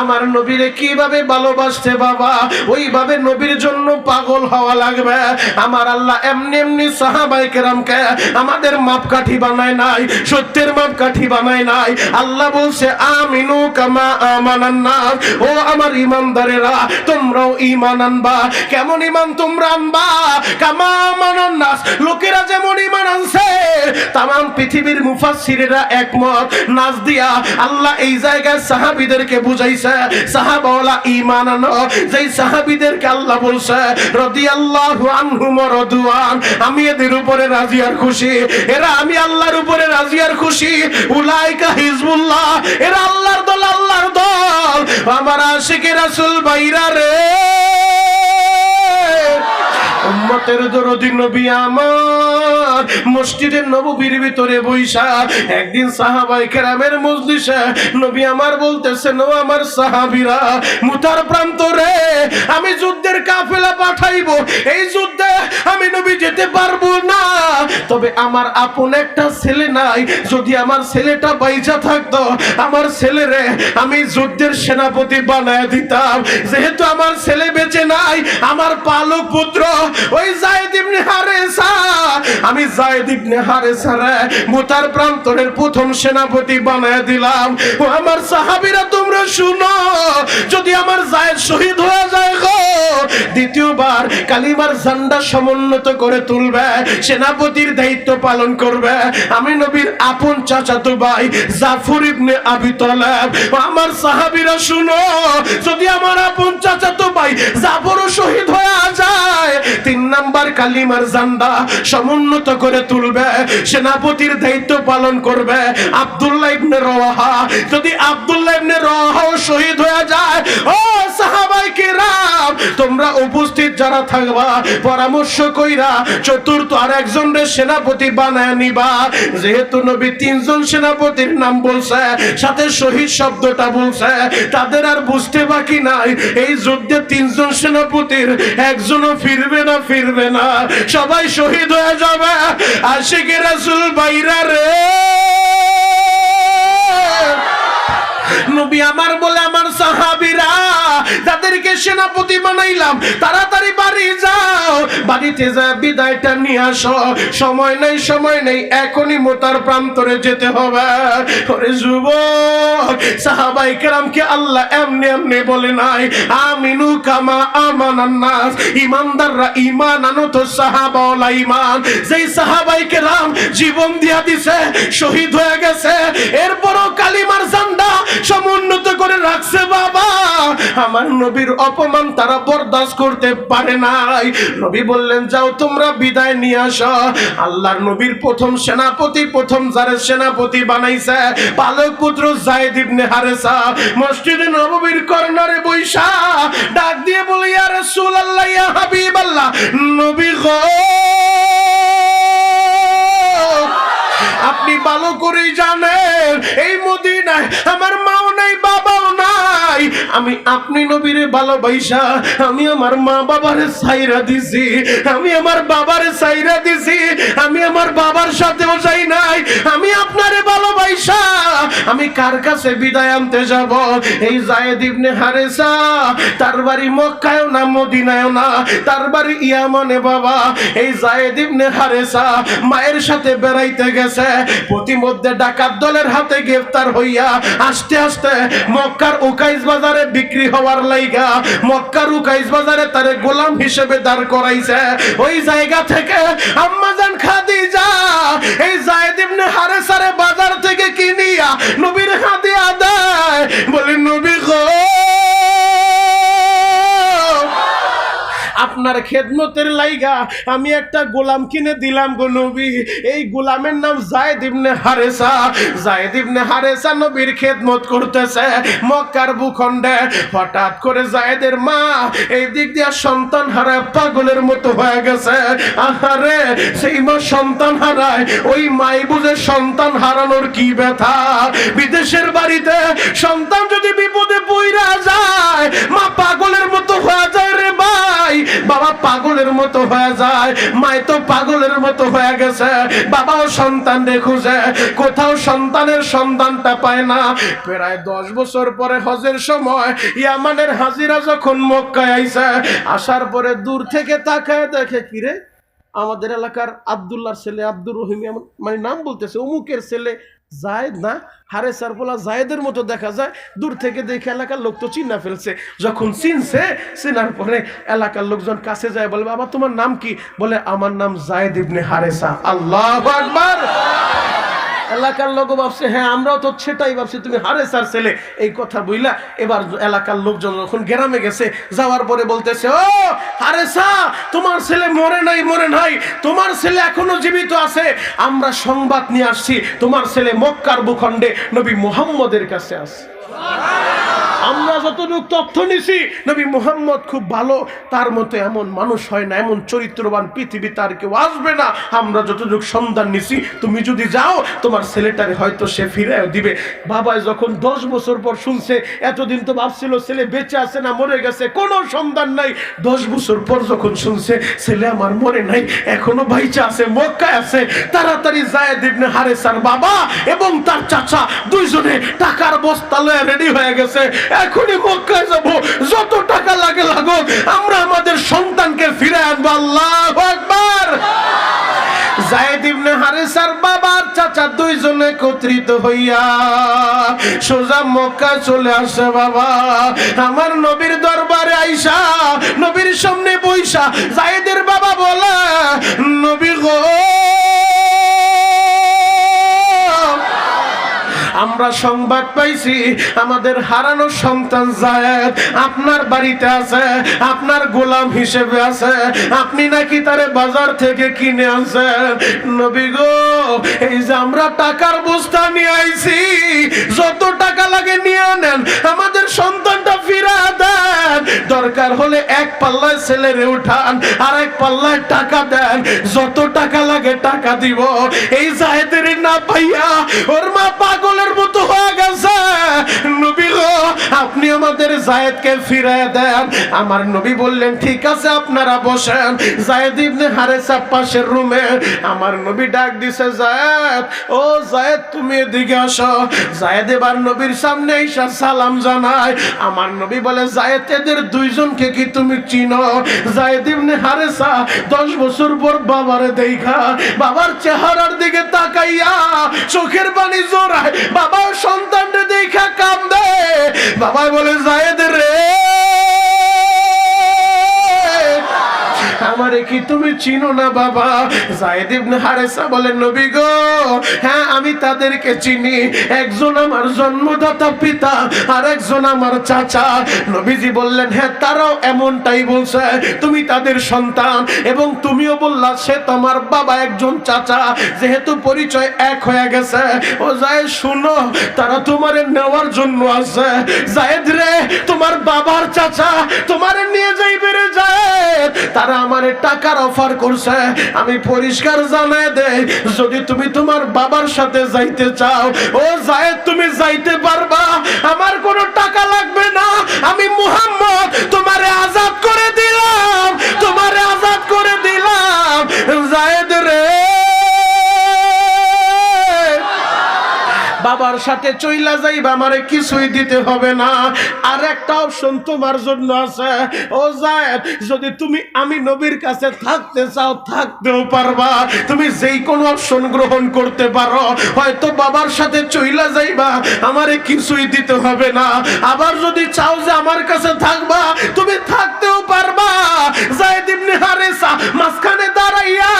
আমার নবীরে কিভাবে ভালোবাসতে বাবা, ওইভাবে নবীর জন্য পাগল হওয়া লাগবে। আমার আল্লাহ এমনি এমনি সাহাবায়ে কেরামকে আমাদের মাপকাঠি বানায় নাই, সত্যের মাপকাঠি বানায় নাই। আল্লাহ বলছে, আমিনু কামা আমানান নাস, ও আমার ঈমানদারেরা তোমরাও ঈমান আনবা। কেমন ঈমান তোমরা আনবা? কামা আমানান নাস, লোকেরা যেমন ঈমান আনছে তামাম পৃথিবীর মুফাসসিরেরা একমত। নাস দিয়া আল্লাহ এই জায়গায় সাহাবীদেরকে বুঝাইছে সাহাবাওয়ালা ঈমান আনো। যেই সাহাবীদেরকে আল্লাহ বলছে রাদিয়াল্লাহু আনহুম ওয়া রাদওয়ান, আমি এদের উপরে রাজি আর খুশি, এরা আমি আল্লাহর উপরে রাজি আর খুশি। উলাইকা হিজবুল্লাহ, এরা আল্লাহর দল, আল্লাহর দল। আমার আশিকে রাসূল ভাইরা রে, উম্মত রহমতের দরদি নবী আমার মসজিদের নববীর ভিতরে বইসা একদিন সাহাবায়ে কেরামের মজলিসে নবী আমার বলতেছেন, ও আমার সাহাবীরা, মুতার প্রান্তরে আমি যুদ্ধের কাফেলা পাঠাইবো, এই যুদ্ধে আমি নবী যেতে পারবো না, তবে আমার আপন একটা ছেলে নাই, যদি আমার ছেলেটা বাইচা থাকতো আমার ছেলেরে আমি যুদ্ধের সেনাপতি বানায় দিতাম। যেহেতু আমার ছেলে বেঁচে নাই, আমার পালক পুত্র ওই যায়েদ ইবনে হারেসা, আমি যায়েদ ইবনে হারেসারে মুতার প্রান্তরের প্রথম সেনাপতি বানায় দিলাম। ও আমার সাহাবীরা তোমরা শুনো, যদি আমার যায়েদ শহীদ হয়ে যায় গো, দ্বিতীয়বার কালিমার ঝান্ডা সমুন্নত করে তুলবে, সেনাপতির দায়িত্ব পালন করবে আমি নবীর আপন চাচাতো ভাই জাফর ইবনে আবি তালেব। আমার সাহাবীরা শুনো, যদি আমার আপন চাচাতো ভাই জাফরও শহীদ হয়ে যায়, 3 নাম্বার কালিমার ঝান্ডা সমুন্নত করে তুলবে, সেনাপতির দায়িত্ব পালন করবে আব্দুল্লাহ ইবনে রওয়াহা। যদি আব্দুল্লাহ ইবনে রওয়াহাও শহীদ হয়ে যায়, ও সাহাবায়ে কেরাম তোমরা উপস্থিত যারা থাকবা পরামর্শ কইরা চতুর্থ আর একজনরে সেনাপতি বানায় নিবা। যেহেতু নবী 3 জন সেনাপতির নাম বলছে, সাথে শহীদ শব্দটা বলছে, তাদের আর বুঝতে বাকি নাই এই যুদ্ধে 3 জন সেনাপতির একজনও ফিরবে না, সবাই শহীদ হয়ে যাবে। আশিকে রাসূল বাইরা রে, নবী আমার বলে, আমার সাহাবীরা যাদেরকে সেনাপতি বানাইলাম তাড়াতাড়ি বাড়ি যাও, বাড়িতে যা বিদায়টা নিয়ে আসো, সময় নেই, এখনই মুতার প্রান্তরে যেতে হবে। ওরে যুবক, সাহাবায়ে কেরামকে আল্লাহ এমনি বলে নাই আমিনু কামা আমানান নাস, ঈমানদাররা ঈমান আনো তো সাহাবা ওয়ালা ঈমান। যেই সাহাবায়ে কেরাম জীবন দিয়া দিছে, শহীদ হয়ে গেছে, এরপরও কালিমার ঝান্ডা সমুন্নত করে রাখছে বাবা, আমার নবীর অপমান তারা বরদাস্ত করতে পারে নাই। নবী বললেন, যাও তোমরা বিদায় নিয়ে আসো। আল্লাহর নবীর প্রথম সেনাপতি, প্রথম যারা সেনাপতি বানাইছে পালক পুত্র যায়েদ ইবনে হারেসা, মসজিদে নববীর কর্নারে বইসা ডাক দিয়ে বলে, ইয়া রাসূলুল্লাহ, ইয়া হাবিবাল্লাহ, নবী গো, আপনি ভালো করেই জানেন এই মদিনায় আমার মাও নাই, বাবাও নাই, আমি আপনি নবীরে ভালোবাসা আমি আমার মা বাবারে ছাইরা দিছি, আমি আমার বাবারে ছাইরা দিছি, আমি আমার বাবার সাথেও যাই নাই, আমি আপনারে ভালোবাসা আমি কার কাছে বিদায় আনতে যাব? এই যায়েদ ইবনে হারেসা, তার বাড়ি মক্কায়ও না মদিনায়ও না, তার বাড়ি ইয়ামানে বাবা। এই যায়েদ ইবনে হারেসা মায়ের সাথে বেড়াইতে গেছে, প্রতিমধ্যে ডাকাত দলের হাতে গ্রেফতার হইয়া আস্তে আস্তে মক্কার উকাইস বাজারে বিক্রি হওয়ার লাইগা, মক্কার উকাইস বাজারে তারে গোলাম হিসেবে দাঁড় করাইছে। ওই জায়গা থেকে আম্মাজান খাদিজা এই যায়েদ ইবনে হারেসারে বাজার থেকে কিনিয়া নবীর হাতে আদায়, বলে নবী গো, আপনার খেদমতের লাইগা আমি একটা গোলাম কিনে দিলাম গো নবী, এই গোলামের নাম যায়েদ ইবনে হারেসা। যায়েদ ইবনে হারেসা নবীর খেদমত করতেছে মক্কার ভূখণ্ডে। হঠাৎ করে যায়েদের মা এই দিক দিয়ে সন্তান হারায় পাগলের মতো হয়ে গেছে। আহারে, সেই মা সন্তান হারায়, ওই মাই বুঝে সন্তান হারানোর কি ব্যথা। বিদেশের বাড়িতে সন্তান যদি বিপদে পইরা যায়, মা পাগলের মতো হয়ে যায় রে ভাই, বাবা পাগলের মতো হয়ে যায়, মায় তো পাগলের মতো হয়ে গেছে। বাবাও সন্তান খুঁজে, কোথাও সন্তানের সন্তানটা পায় না। প্রায় 10 বছর পরে হজের সময় ইয়ামানের হাজিরা যখন মক্কায় আইছে, আসার পরে দূর থেকে তাকায় দেখে, কিরে আমাদের এলাকার আব্দুল্লাহর ছেলে আব্দুর রহিম, মানে নাম বলতেছে, অমুকের ছেলে যায়েদ না, হারেসার বলা যায়েদের মতো দেখা যায়। দূর থেকে দেখে এলাকার লোক তো চিনা ফেলছে। যখন চিনছে, চিনার পরে এলাকার লোকজন কাছে যায়, বলে বাবা তোমার নাম কি? বলে আমার নাম যায়েদ ইবনে হারেসা। আল্লাহু আকবার। এলাকার লোক ভাবছে, হ্যাঁ আমরাও তো সেটাই ভাবছি, তুমি হারেসার ছেলে। এই কথা বইলা এবার এলাকার লোকজন যখন গ্রামে গেছে, যাওয়ার পরে বলতেছে, ও হারেসা, তোমার ছেলে মরে নাই, তোমার ছেলে এখনো জীবিত আছে। আমরা সংবাদ নিয়ে আসছি, তোমার ছেলে মক্কার ভূখণ্ডে নবী মুহাম্মদের কাছে আছে। আমরা যতটুকু তথ্য নিছি নবী মুহাম্মদ খুব ভালো, তার মতো এমন মানুষ হয় না, এমন চরিত্রবান পৃথিবীতে আর কেউ আসবে না। আমরা যতটুকু সন্ধান নিছি, তুমি যদি যাও তোমার ছেলেটারে হয়তো সে ফিরেও দিবে। বাবাই যখন 10 বছর পর শুনছে, এতদিন তো ভাবছিল ছেলে বেঁচে আছে না মরে গেছে, কোনো সন্ধান নাই। 10 বছর পর যখন শুনছে ছেলে আমার মরে নাই, এখনো বাইচা আছে, মক্কায় আছে, তাড়াতাড়ি যায়েদ ইবনে হারেসার বাবা এবং তার চাচা দুইজনে টাকার বস্তা লয়ে রেডি হয়ে গেছে, এখনই মক্কায় যাব, যত টাকা লাগে লাগুক, আমরা আমাদের সন্তানকে ফিরে আনবো। আল্লাহু আকবার। যায়েদ ইবনে হারেসার বাবার চাচা দুইজনে একত্রিত হইয়া সোজা মক্কা চলে আসে। বাবা আমার নবীর দরবারে আইসা নবীর সামনে বইসা যায়েদের বাবা বলে, নবী গো, আমরা সংবাদ পাইছি আমাদের হারানো সন্তান যায়েদ আপনার বাড়িতে আছে, আপনার গোলাম হিসেবে আছে, আপনি নাকি তারে বাজার থেকে কিনে আনছেন। নবী গো, এই যে আমরা টাকার বস্তা নিয়ে আইছি, যত টাকা লাগে নিয়ে আনেন, আমাদের সন্তানটা ফিরা দেন, দরকার হলে এক পাল্লায় ছেলেরে উঠান আর এক পাল্লায় টাকা দেন, যত টাকা লাগে টাকা দিব। এই যায়েদের না পাইয়া ওর মা পাগলের মতো হয়ে গেছে। নবী গো, আপনি আমাদের যায়েদকে ফিরিয়ে দেন। আমার নবী বললেন, ঠিক আছে আপনারা বসেন। যায়েদ ইবনে হারেসা পাশের রুমে, আমার নবী ডাক দিছে, যায়েদ, ও যায়েদ তুমি এদিকে আসো। যায়েদ এবার নবীর সামনে এসে সালাম জানায়। আমার নবী বলে, যায়েদ এদের দুইজনকে কি তুমি চিনো? যায়েদ ইবনে হারেসা 10 বছর পর বাবারে দেখা, বাবার চেহারার দিকে তাকাইয়া চোখের পানি জোড়ায়, বাবার সন্তানরে দেখা কান্দে। বাবা বলে, যায়েদ রে, আমারে কি তুমি চিনো না বাবা? যায়েদ ইবনে হারেসা বলেন, নবী গো, হ্যাঁ আমি তাদেরকে চিনি, একজন আমার জন্মদাতা পিতা আর একজন আমার চাচা। নবীজি বললেন, হ্যাঁ তারাও এমনটাই বলছে, তুমি তাদের সন্তান এবং তুমিও বললা সে তোমার বাবা একজন চাচা, যেহেতু পরিচয় এক হয়ে গেছে। ও যায়েদ শুনো, তারা তোমারে নেওয়ার জন্য আছে। যায়েদ রে, তোমার বাবার চাচা তোমারে নিয়ে যাইবে রে যায়েদ, তারা আমারে টাকার অফার করছে। আমি পরিষ্কার জানাই দেই, যদি তুমি তোমার বাবার সাথে যাইতে চাও, ও যায়েদ তুমি যাইতে পারবা, আমার কোনো টাকা লাগবে না। আমি মুহাম্মদ তোমারে আজাদ করে দিলাম, তোমারে আজাদ করে দিলাম। যায়েদ রে, বাবার সাথে চইলা যাইবা, আমারে কিছুই দিতে হবে না। আর একটা অপশন তোমার জন্য আছে। ও যায়েদ, যদি তুমি আমি নবীর কাছে থাকতে চাও, থাকতেও পারবা। তুমি যেই কোনো অপশন গ্রহণ করতে পারো। হয়তো বাবার সাথে চইলা যাইবা, আমারে কিছুই দিতে হবে না। আবার যদি চাও যে আমার কাছে থাকবা, তুমি থাকতেও পারবা। যায়েদ ইবনে হারেসা মাঝখানে দাঁড়াইয়া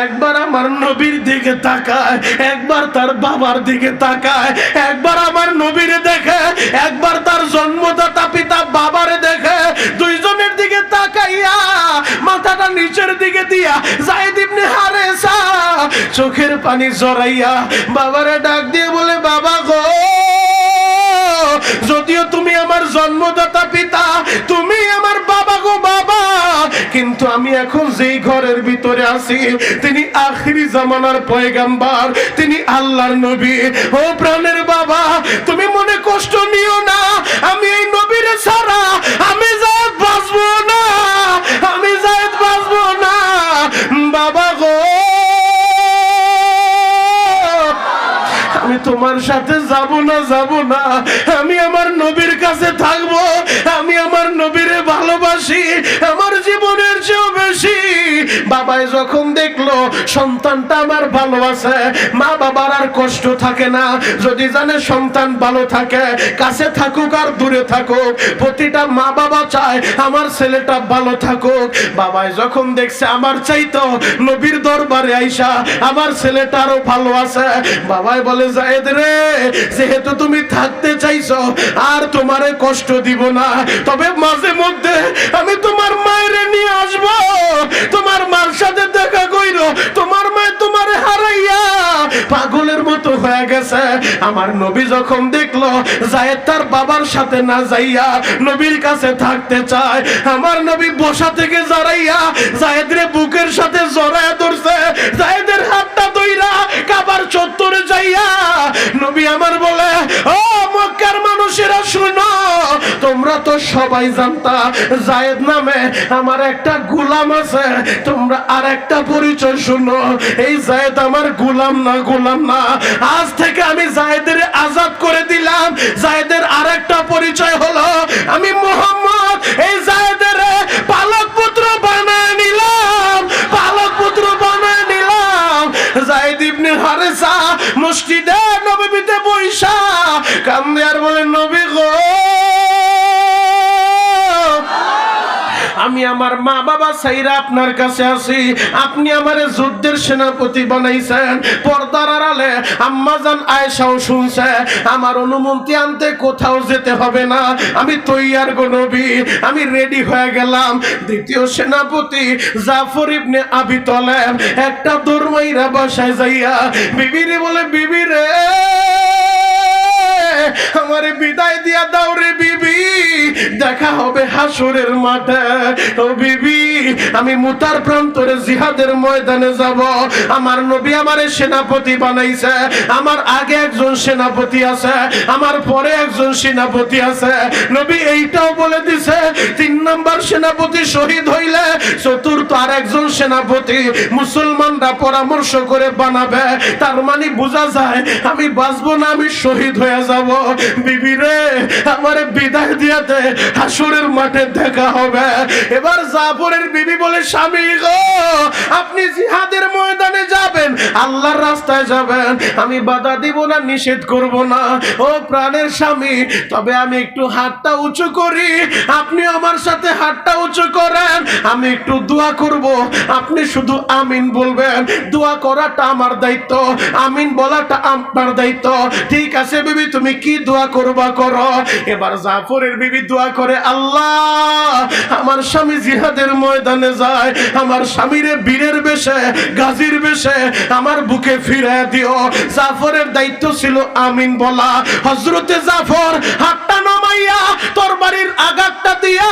একবার আমার নবীর দিকে তাকায়, একবার তার বাবার দিকে তাকায়, একবার আমার নবীরে দেখে, একবার তার জন্মদাতা পিতা বাবারে দেখে। দুইজনের দিকে তাকাইয়া মাথাটা নিচের দিকে দিয়া যায়েদ ইবনে হারেসা চোখের পানি জড়াইয়া বাবারে ডাক দিয়ে বলে, বাবা গো, যদিও তুমি আমার জন্মদাতা পিতা, তুমি আমার বাবা গো বাবা, কিন্তু আমি এখন যেই ঘরের ভিতরে আছি, তিনি আখিরি জামানার পয়গাম্বার, তিনি আল্লাহর নবী। ও প্রাণের বাবা, তুমি মনে কষ্ট নিও না, আমি এই নবীরে ছাড়া আমি যায়েদ বাঁচবো না, আমি যায়েদ বাঁচবো না। বাবা গো, আমি তোমার সাথে যাব না, আমি আমার নবীর কাছে থাকবো, আমি আমার নবীরে ভালোবাসি আমার জীবনের চেয়েও বেশি। বাবাই যখন দেখলো সন্তানটা আমার ভালো আছে, মা বাবার আর কষ্ট থাকে না। যদি জানে সন্তান ভালো থাকে, কাছে থাকুক আর দূরে থাকুক, প্রতিটা মা বাবা চায় আমার ছেলেটা ভালো থাকুক। বাবাই যখন দেখছে আমার চাইতো নবীর দরবারে আইসা আমার ছেলেটারও ভালো আছে, বাবাই বলে, যায়েদ রে, যেহেতু তুমি থাকতে চাইছো, আর তোমারে কষ্ট দিব না, তবে মাঝে মধ্যে আমি তোমার মায়ের নিয়ে আসবো, তোমার মার সাথে দেখা কইরো। তোমার মায়ের তোমারে হারাইয়া পাগলের মতো হয়ে গেছে। আমার নবী যখন দেখলো যায়েদ তার বাবার সাথে না যাইয়া নবীর কাছে থাকতে চায়, আমার নবী বসা থেকে জড়াইয়া যায়েদের বুকের সাথে জড়ায়া ধরছে, যায়েদের হাতটা ধইরা কাবার চত্বরে যাইয়া নবী আমার বলে, ও মক্কার মানুষেরা শুনো, তোমরা তো সবাই জানতা যায়েদ নামে আমার একটা গোলাম আছে, তোমরা আর একটা পরিচয় শুনো, এই যায়েদ আমার গোলাম না, গোলাম না, আজ থেকে আমি যায়েদের আজাদ করে দিলাম। যায়েদের আর একটা পরিচয় হলো আমি মুহাম্মদ এই যায়েদের পালক পুত্র বানায় নিলাম, পালক পুত্র বানায় নিলাম। যায়েদ ইবনে হারেসা মসজিদে নববীতে বইসা কান্দে আর বলে, নবী গো, আমি আমার মা বাবা সাইরা আপনার কাছে আছি, আপনি আমারে যুদ্ধের সেনাপতি বানাইছেন। পর্দার আড়ালে আম্মাজান আয়েশাও শুনছে, আমার অনুমতি আনতে কোথাও যেতে হবে না, আমি তৈয়ার গো নবী, আমি রেডি হয়ে গেলাম। দ্বিতীয় সেনাপতি জাফর ইবনে আবি তালেব একটা দরমাইরা বাসায় যাইয়া বিবিরে বলে, বিবিরে আমারে বিদায় দিয়া দাও রে বিবি, দেখা হবে হাসরের মাঠে। ও বিবি, আমি মুতার প্রান্তরে জিহাদের ময়দানে যাব, আমার নবী আমারে সেনাপতি বানাইছে, আমার আগে একজন সেনাপতি আছে, আমার পরে একজন সেনাপতি আছে। নবী এইটাও বলে দিছে 3 নম্বর সেনাপতি শহীদ হইলে চতুর্থ আর একজন সেনাপতি মুসলমানরা পরামর্শ করে বানাবে। তার মানে বোঝা যায় আমি বাঁচবো না, আমি শহীদ হয়ে যাব। বিবি রে, আমারে বিদায় দিয়াতে হাসরের মাঠে দেখা হবে। এবার জাফরের বিবি বলে, স্বামী গো, আপনি জিহাদের ময়দানে যাবেন, আল্লাহর রাস্তায় যাবেন, আমি বাধা দিব না, নিষেধ করব না। ও প্রাণের স্বামী, তবে আমি একটু হাতটা উঁচু করি, আপনি আমার সাথে হাতটা উঁচু করেন, আমি একটু দোয়া করব, আপনি শুধু আমিন বলবেন। দোয়া করাটা আমার দায়িত্ব, আমিন বলাটা আপনার দায়িত্ব। ঠিক আছে বিবি, তুমি কি দোয়া করবা করো। এবার জাফরের বিবি দোয়া করে, আল্লাহ, আমার স্বামী জিহাদের ময়দানে যায়, আমার স্বামীরে বীরের বেশে, গাজীর বেশে আমার বুকে ফিরে দিও। জাফরের দায়িত্ব ছিল আমিন বলা। হযরতে জাফর হাতটা নামাইয়া তরবারির আঘাতটা দিয়া,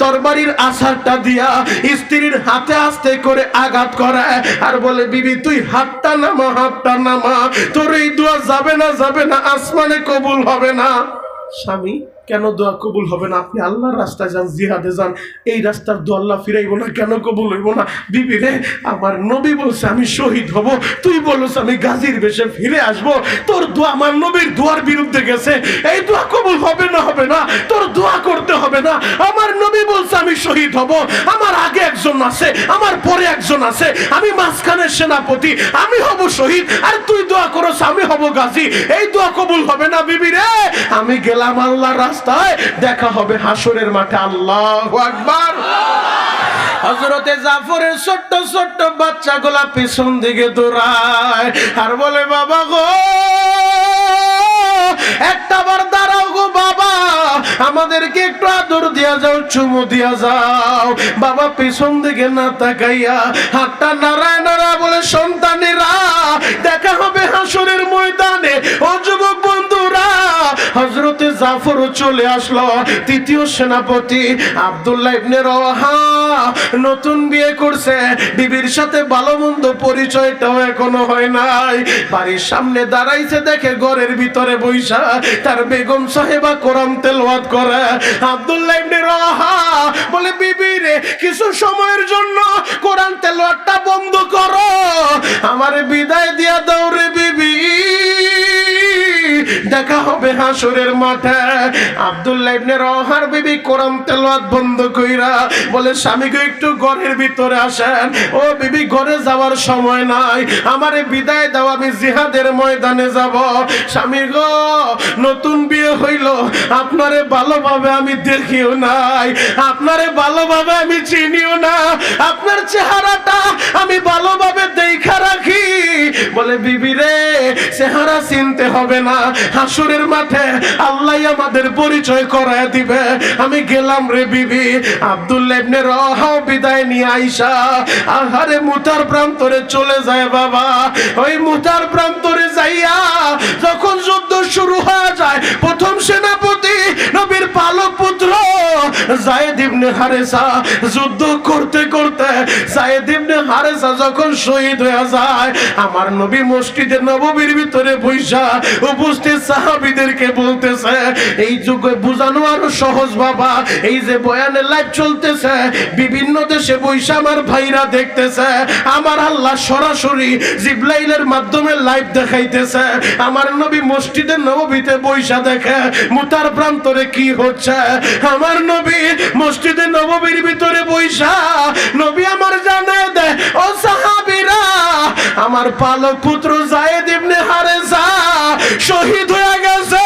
তরবারির আছাড়টা দিয়া স্ত্রীর হাতে আস্তে করে আঘাত করে আর বলে, বিবি তুই হাতটা নামা, হাতটা নামা, তোর এই দোয়া যাবে না, যাবে না, আসমানে কবুল হবে না। স্বামী, কেন দোয়া কবুল হবে না? আপনি আল্লাহর রাস্তায় যান, জিহাদে যান, এই রাস্তার দোয়া আল্লাহ ফিরাইব না, কেন কবুল হইব না? বিবি রে, আমার নবী বলছে আমি শহীদ হব, তুই বলছ আমি গাজীর বেশে ফিরে আসব, তোর দোয়া আমার নবীর দোয়ার বিরুদ্ধে গেছে, এই দোয়া কবুল হবে না, হবে না, তোর দোয়া করতে হবে না। আমার নবী বলছে আমি শহীদ হব, আমার আগে একজন আছে, আমার পরে একজন আছে, আমি মাঝখানের সেনাপতি, আমি হব শহীদ, আর তুই দোয়া করছ আমি হব গাজী, এই দোয়া কবুল হবে না। বিবি রে, আমি গেলাম আল্লাহর রাস্তায়, দেখা হবে হাসরের মাঠে। আল্লাহু আকবার। হযরতে জাফরের ছোট্ট ছোট্ট বাচ্চাগুলা পিছন দিকে দৌড়ায় আর বলে, বাবা গো, একটা বার দাঁড়াও গো বাবা, আমাদেরকে একটু আদর দিয়া যাও, চুমু দিয়া যাও। বাবা পিছন দিকে না তাকাইয়া হাতটা নাড়ায় নাড়ায় বলে, সন্তানেরা দেখা হবে হাসরের ময়দানে। ও যুবক বন্ধুরা, হযরতে জাফরও চলে আসলো। তৃতীয় সেনাপতি আব্দুল্লাহ ইবনে রওয়াহা নতুন বিয়ে করছে, বিবির সাথে ভালো মন্দ পরিচয়টাও এখনো হয় নাই। বাড়ির সামনে দাঁড়াইছে, দেখে ঘরের ভিতরে বইসা তার বেগম সাহেবা কোরআন তেলাওয়াত করে। আব্দুল্লাহ ইবনে রওয়াহা বলে, বিবি রে, কিছু সময়ের জন্য কোরআন তেলাওয়াতটা বন্ধ করো, আমারে বিদায় দিয়া দাও রে বিবি, দেখা হবে হাসরের মাঠে। আব্দুল্লাহ ইবনে রওয়াহার বিবি কোরআন তেলাওয়াত বন্ধ কইরা বলে, স্বামী গো, একটু ঘরের ভিতরে আসেন। ও বিবি, ঘরে যাওয়ার সময় নাই, আমারে বিদায় দাও, আমি জিহাদের ময়দানে যাব। স্বামী গো, নতুন বিয়ে হইল, আপনারে ভালোভাবে আমি দেখিও নাই, আপনারে ভালোভাবে আমি চিনিও না, আপনার চেহারাটা আমি ভালোভাবে দেখা রাখি। বলে, বিবি রে, চেহারা চিনতে হবে না, হাসরের মাঠে আল্লাহ আমাদের পরিচয় করায় দিবে। আমি গেলাম রে বিবি। আব্দুল্লাহ ইবনে রওয়াহা বিদায় নিয়ে আইসা আহারে মুতার প্রান্তরে চলে যায় বাবা। ওই মুতার প্রান্তরে যাইয়া যখন যুদ্ধ শুরু হয়ে যায়, প্রথম সেনাপতি নবীর পালক পুত্র যায়েদ ইবনে হারেসা যুদ্ধ করতে করতে যায়েদ ইবনে হারেসা যখন শহীদ হয়ে যায়, আমার নবী মসজিদে নববীর ভিতরে বৈশা উপস্থিত সাহাবীদেরকে বলতেছে, এই যুগে বুঝানো আরো সহজ বাবা। এই যে বয়ানের লাইভ চলতেছে বিভিন্ন দেশে বৈশা আমার ভাইরা দেখতেছে, আমার আল্লাহ সরাসরি জিবরাইলের মাধ্যমে লাইভ দেখাইতেছে। আমার নবী মসজিদে নববীতে বৈশা দেখে মুতার প্রান্তরে কি হচ্ছে। আমার নবী মসজিদে নববীর ভিতরে বৈশা নবী আমার জানায় দেয়, ও সাহাবীরা, আমার পালক পুত্র যায়েদ ইবনে হারেসা শহীদ হয়ে গেছে।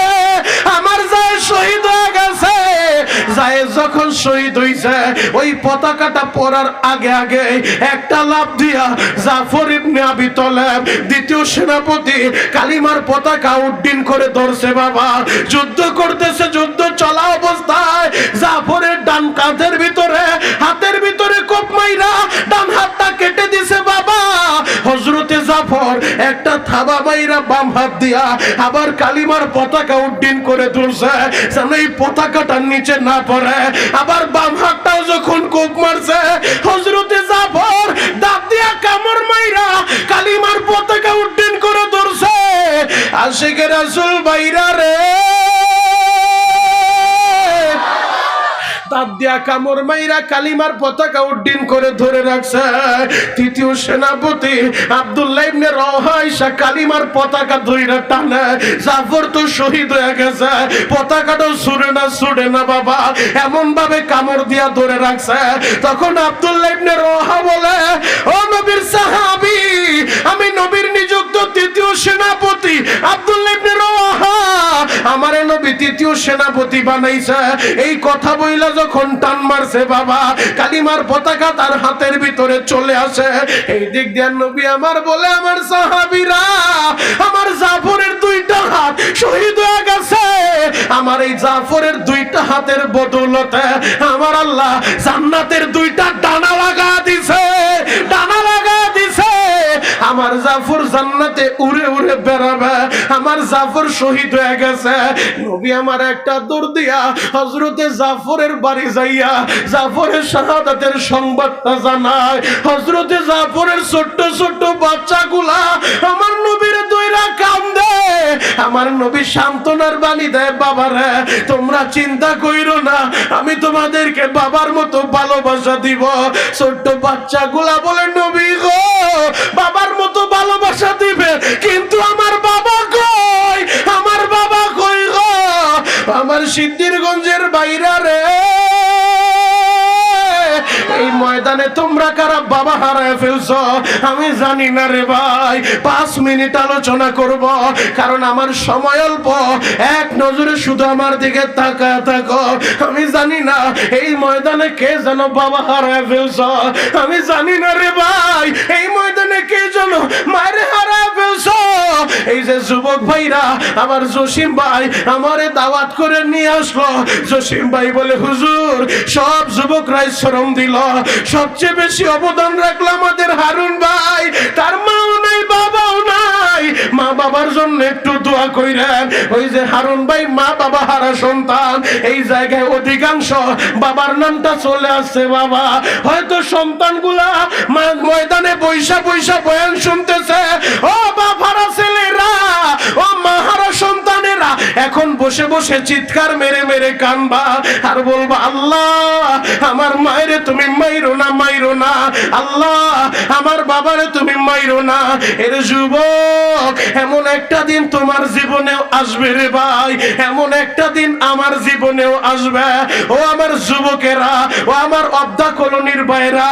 আমার যায়েদ শহীদ হয়ে গেছে। যায়েদ যখন শহীদ হইছে, ওই পতাকাটা পরার আগে আগে একটা লাফ দিয়া জাফর ইবনে আবি তালেব দ্বিতীয় সেনাপতি কালিমার পতাকা উড্ডীন করে ধরছে বাবা। যুদ্ধ করতেছে, যুদ্ধ চলা অবস্থায় জাফরের ডান কাঁধের ভিতরে হাতের ভিতরে কোপ মাইরা ডান হাতটা কেটে দিছে বাবা। হযরতে জাফর একটা থাবা মাইরা বাম হাত দিয়া আবার কালিমার পতাকা উড্ডীন করে ধরছে যেন এই পতাকাটার নিচে না পড়ে। আবার বাম হাতটাও যখন কোপ মারছে, হযরতে জাফর দাঁত দিয়া কামড় মাইরা কালিমার পতাকা উড্ডীন করে ধরছে। আশিকে রাসূল বাইরা রে, দাঁত দিয়া কামড় মাইরা কালিমার পতাকা উড্ডীন করে ধরে রাখছে। তৃতীয় সেনাপতি আব্দুল্লাহ ইবনে রওয়াহা আইসা কালিমার পতাকা ধইরা টানে। জাফর তো শহীদ হয়ে গেছে, পতাকাটাও ছুড়ে না বাবা, এমন ভাবে কামড় দিয়া ধরে রাখছে। তখন আব্দুল্লাহ ইবনে রওয়াহা বলে, ও নবীর সাহাবী, আমি নবীর নিযুক্ত তৃতীয় সেনাপতি আব্দুল্লাহ ইবনে রওয়াহা, আমারে নবী তৃতীয় সেনাপতি বানাইছে। এই কথা বইলা যখন টান মারছে বাবা, কালিমার পতাকা তার হাতের ভিতরে চলে আসে। এই দিক দিয়ে নবী আমার বলে, আমার সাহাবীরা, আমার জাফরের দুইটা হাত শহীদ হয়ে গেছে। আমার এই জাফরের দুইটা হাতের বদৌলতে আমার আল্লাহ জান্নাতের দুইটা ডানা লাগা দিছে, ডানা লাগা দিছে। আমার জাফর জান্নাতে উড়ে উড়ে বেড়াবে। আমার জাফর শহীদ হয়ে গেছে। নবী আমার একটা দৌড় দিয়া হযরতে জাফরের বাড়ি যাইয়া জাফরের শাহাদাতের সংবাদটা জানায়। হযরতে জাফরের ছোট্ট ছোট্ট বাচ্চাগুলা আমার নবীর দইরা কান্দে। আমার নবী সান্ত্বনার বাণী দেয়, বাবারে তোমরা চিন্তা কইরো না, আমি তোমাদেরকে বাবার মতো ভালোবাসা দিব। ছোট্ট বাচ্চাগুলা বলে, নবী গো, বাবার মতো ভালোবাসা দিবে, কিন্তু আমার বাবা কই, আমার বাবা কই গো। আমার সিদ্ধিরগঞ্জের বাইরা রে, এই ময়দানে তোমরা কারা বাবা হারায় ফেলছো আমি জানি না রে ভাই। 5 মিনিট আলোচনা করব, কারণ আমার সময় অল্প। এক নজরে শুধু আমার দিকে তাকায় থাকো। আমি জানি না এই ময়দানে কে যেন বাবা হারায় ফেলছো, আমি জানি না রে ভাই। এই ময়দানে কে যেন মায়ের হারায় ফেলছো। এই যে যুবক ভাইরা, আমার জসিম ভাই আমারে দাওয়াত করে নিয়ে আসলো। জসিম ভাই বলে, হুজুর সব যুবকরাই শ্রম দিল, সবচেয়ে বেশি অবদান রাখলো আমাদের হারুন ভাই। তার মাও নাই, বাবাও নাই, মা বাবার জন্য একটু দোয়া কইরেন। ওই যে হারুন ভাই মা বাবা হারা সন্তান, এই জায়গায় অধিকাংশ বাবার নামটা চলে আসছে বাবা। হয়তো সন্তানগুলা ময়দানে বৈশা বৈশা বয়ান শুনতেছে, ও বাবারা ছেলেরা, ও মাহারা সন্তানেরা এখন বসে বসে চিৎকার মেরে মেরে কানবা আর বলবা, আল্লাহ আমার মায়েরে তুমি মাইরো না, মাইরো না, আল্লাহ আমার বাবারে তুমি মাইরো না। এর যুবক, এমন একটা দিন তোমার জীবনেও আসবে রে ভাই, এমন একটা দিন আমার জীবনেও আসবে। ও আমার যুবকেরা, ও আমার অবদা কলোনির ভাইরা,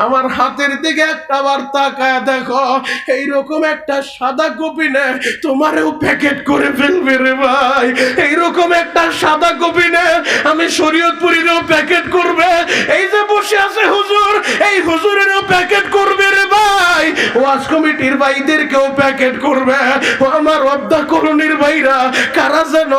আমার হাতের দিকে একটা বার তাকায় দেখো। এইরকম একটা সাদা কপি নে তোমারেও প্যাকেট করে ফেলবে রে ভাই। এইরকম একটা সাদা কফিনে আমি শরীয়তপুরীরও প্যাকেট করবে, এই যে বসে আছে হুজুর, এই হুজুরেরও প্যাকেট করবে রে ভাই, ওয়াজ কমিটির ভাইদেরকেও প্যাকেট করবে। ও আমার অবদা কলোনির ভাইরা, কারা যেন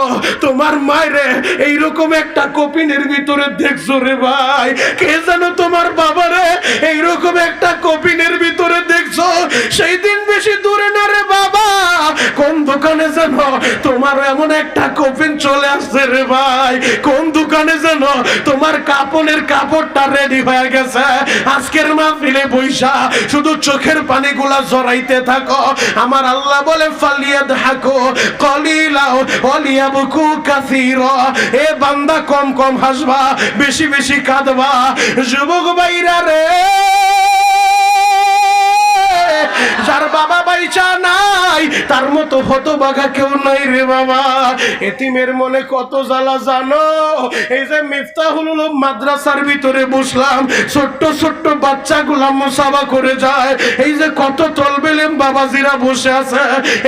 তোমার মায়েরে এইরকম একটা কফিনের ভিতরে দেখছো রে ভাই, কে যেন তোমার বাবারে এইরকম একটা কফিনের ভিতরে দেখছো, সেই দিন বেশি দূরে না রে বাবা, কোন দোকানে যেন তোমার এমন একটা কফিন চলে আসছে রে ভাই, কোন দোকানে যেন তোমার কাপড়ের কাপড়টা রেডি হয়ে গেছে, আজকের মাহফিলে বৈশা শুধু চোখের পানিগুলা জড়াইতে থাকো। আমার আল্লাহ বলে ফালিয়াদহাকু কলিলা ওয়ালিয়াবকু কাসীরা, এ বান্দা কম কম হাসবা, বেশি বেশি কাঁদবা। যুবক ভাইরা রে, যার বাবা বাইচা নাই তার মতো হতভাগা কেউ নাই রে বাবা। এতিমের মনে কত জ্বালা জানো, এই যে মিফতাহুল উলুম মাদ্রাসার ভিতরে বসলাম, ছোট্ট ছোট্ট বাচ্চাগুলা মুসাফা করে যায়, এই যে কত তলবেল ইলম বাবাজিরা বসে আছে,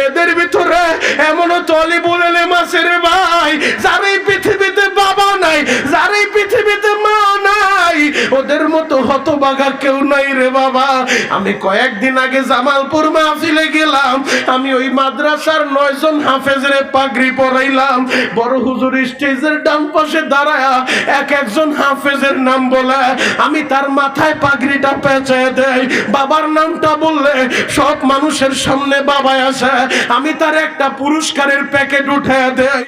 এদের ভিতরে এমনও তলিবুল ইলম আছে রে ভাই, যার এই পৃথিবীতে বাবা নাই, যার এই পৃথিবীতে মা নাই, ওদের মতো হতভাগা কেউ নাই রে বাবা। আমি কয়েকদিন আগে জামালপুর মাহফিলে গেলাম, আমি ওই মাদ্রাসার 9 জন হাফেজের পাগড়ি পরাইলাম, বড় হুজুর স্টেজের ডান পাশে দাঁড়ায়া এক একজন হাফেজের নাম বলে, আমি তার মাথায় পাগড়িটা পেঁচায় দেই, বাবার নামটা বললে সব মানুষের সামনে বাবা আসে, আমি তার একটা পুরস্কারের প্যাকেট উঠায় দেই।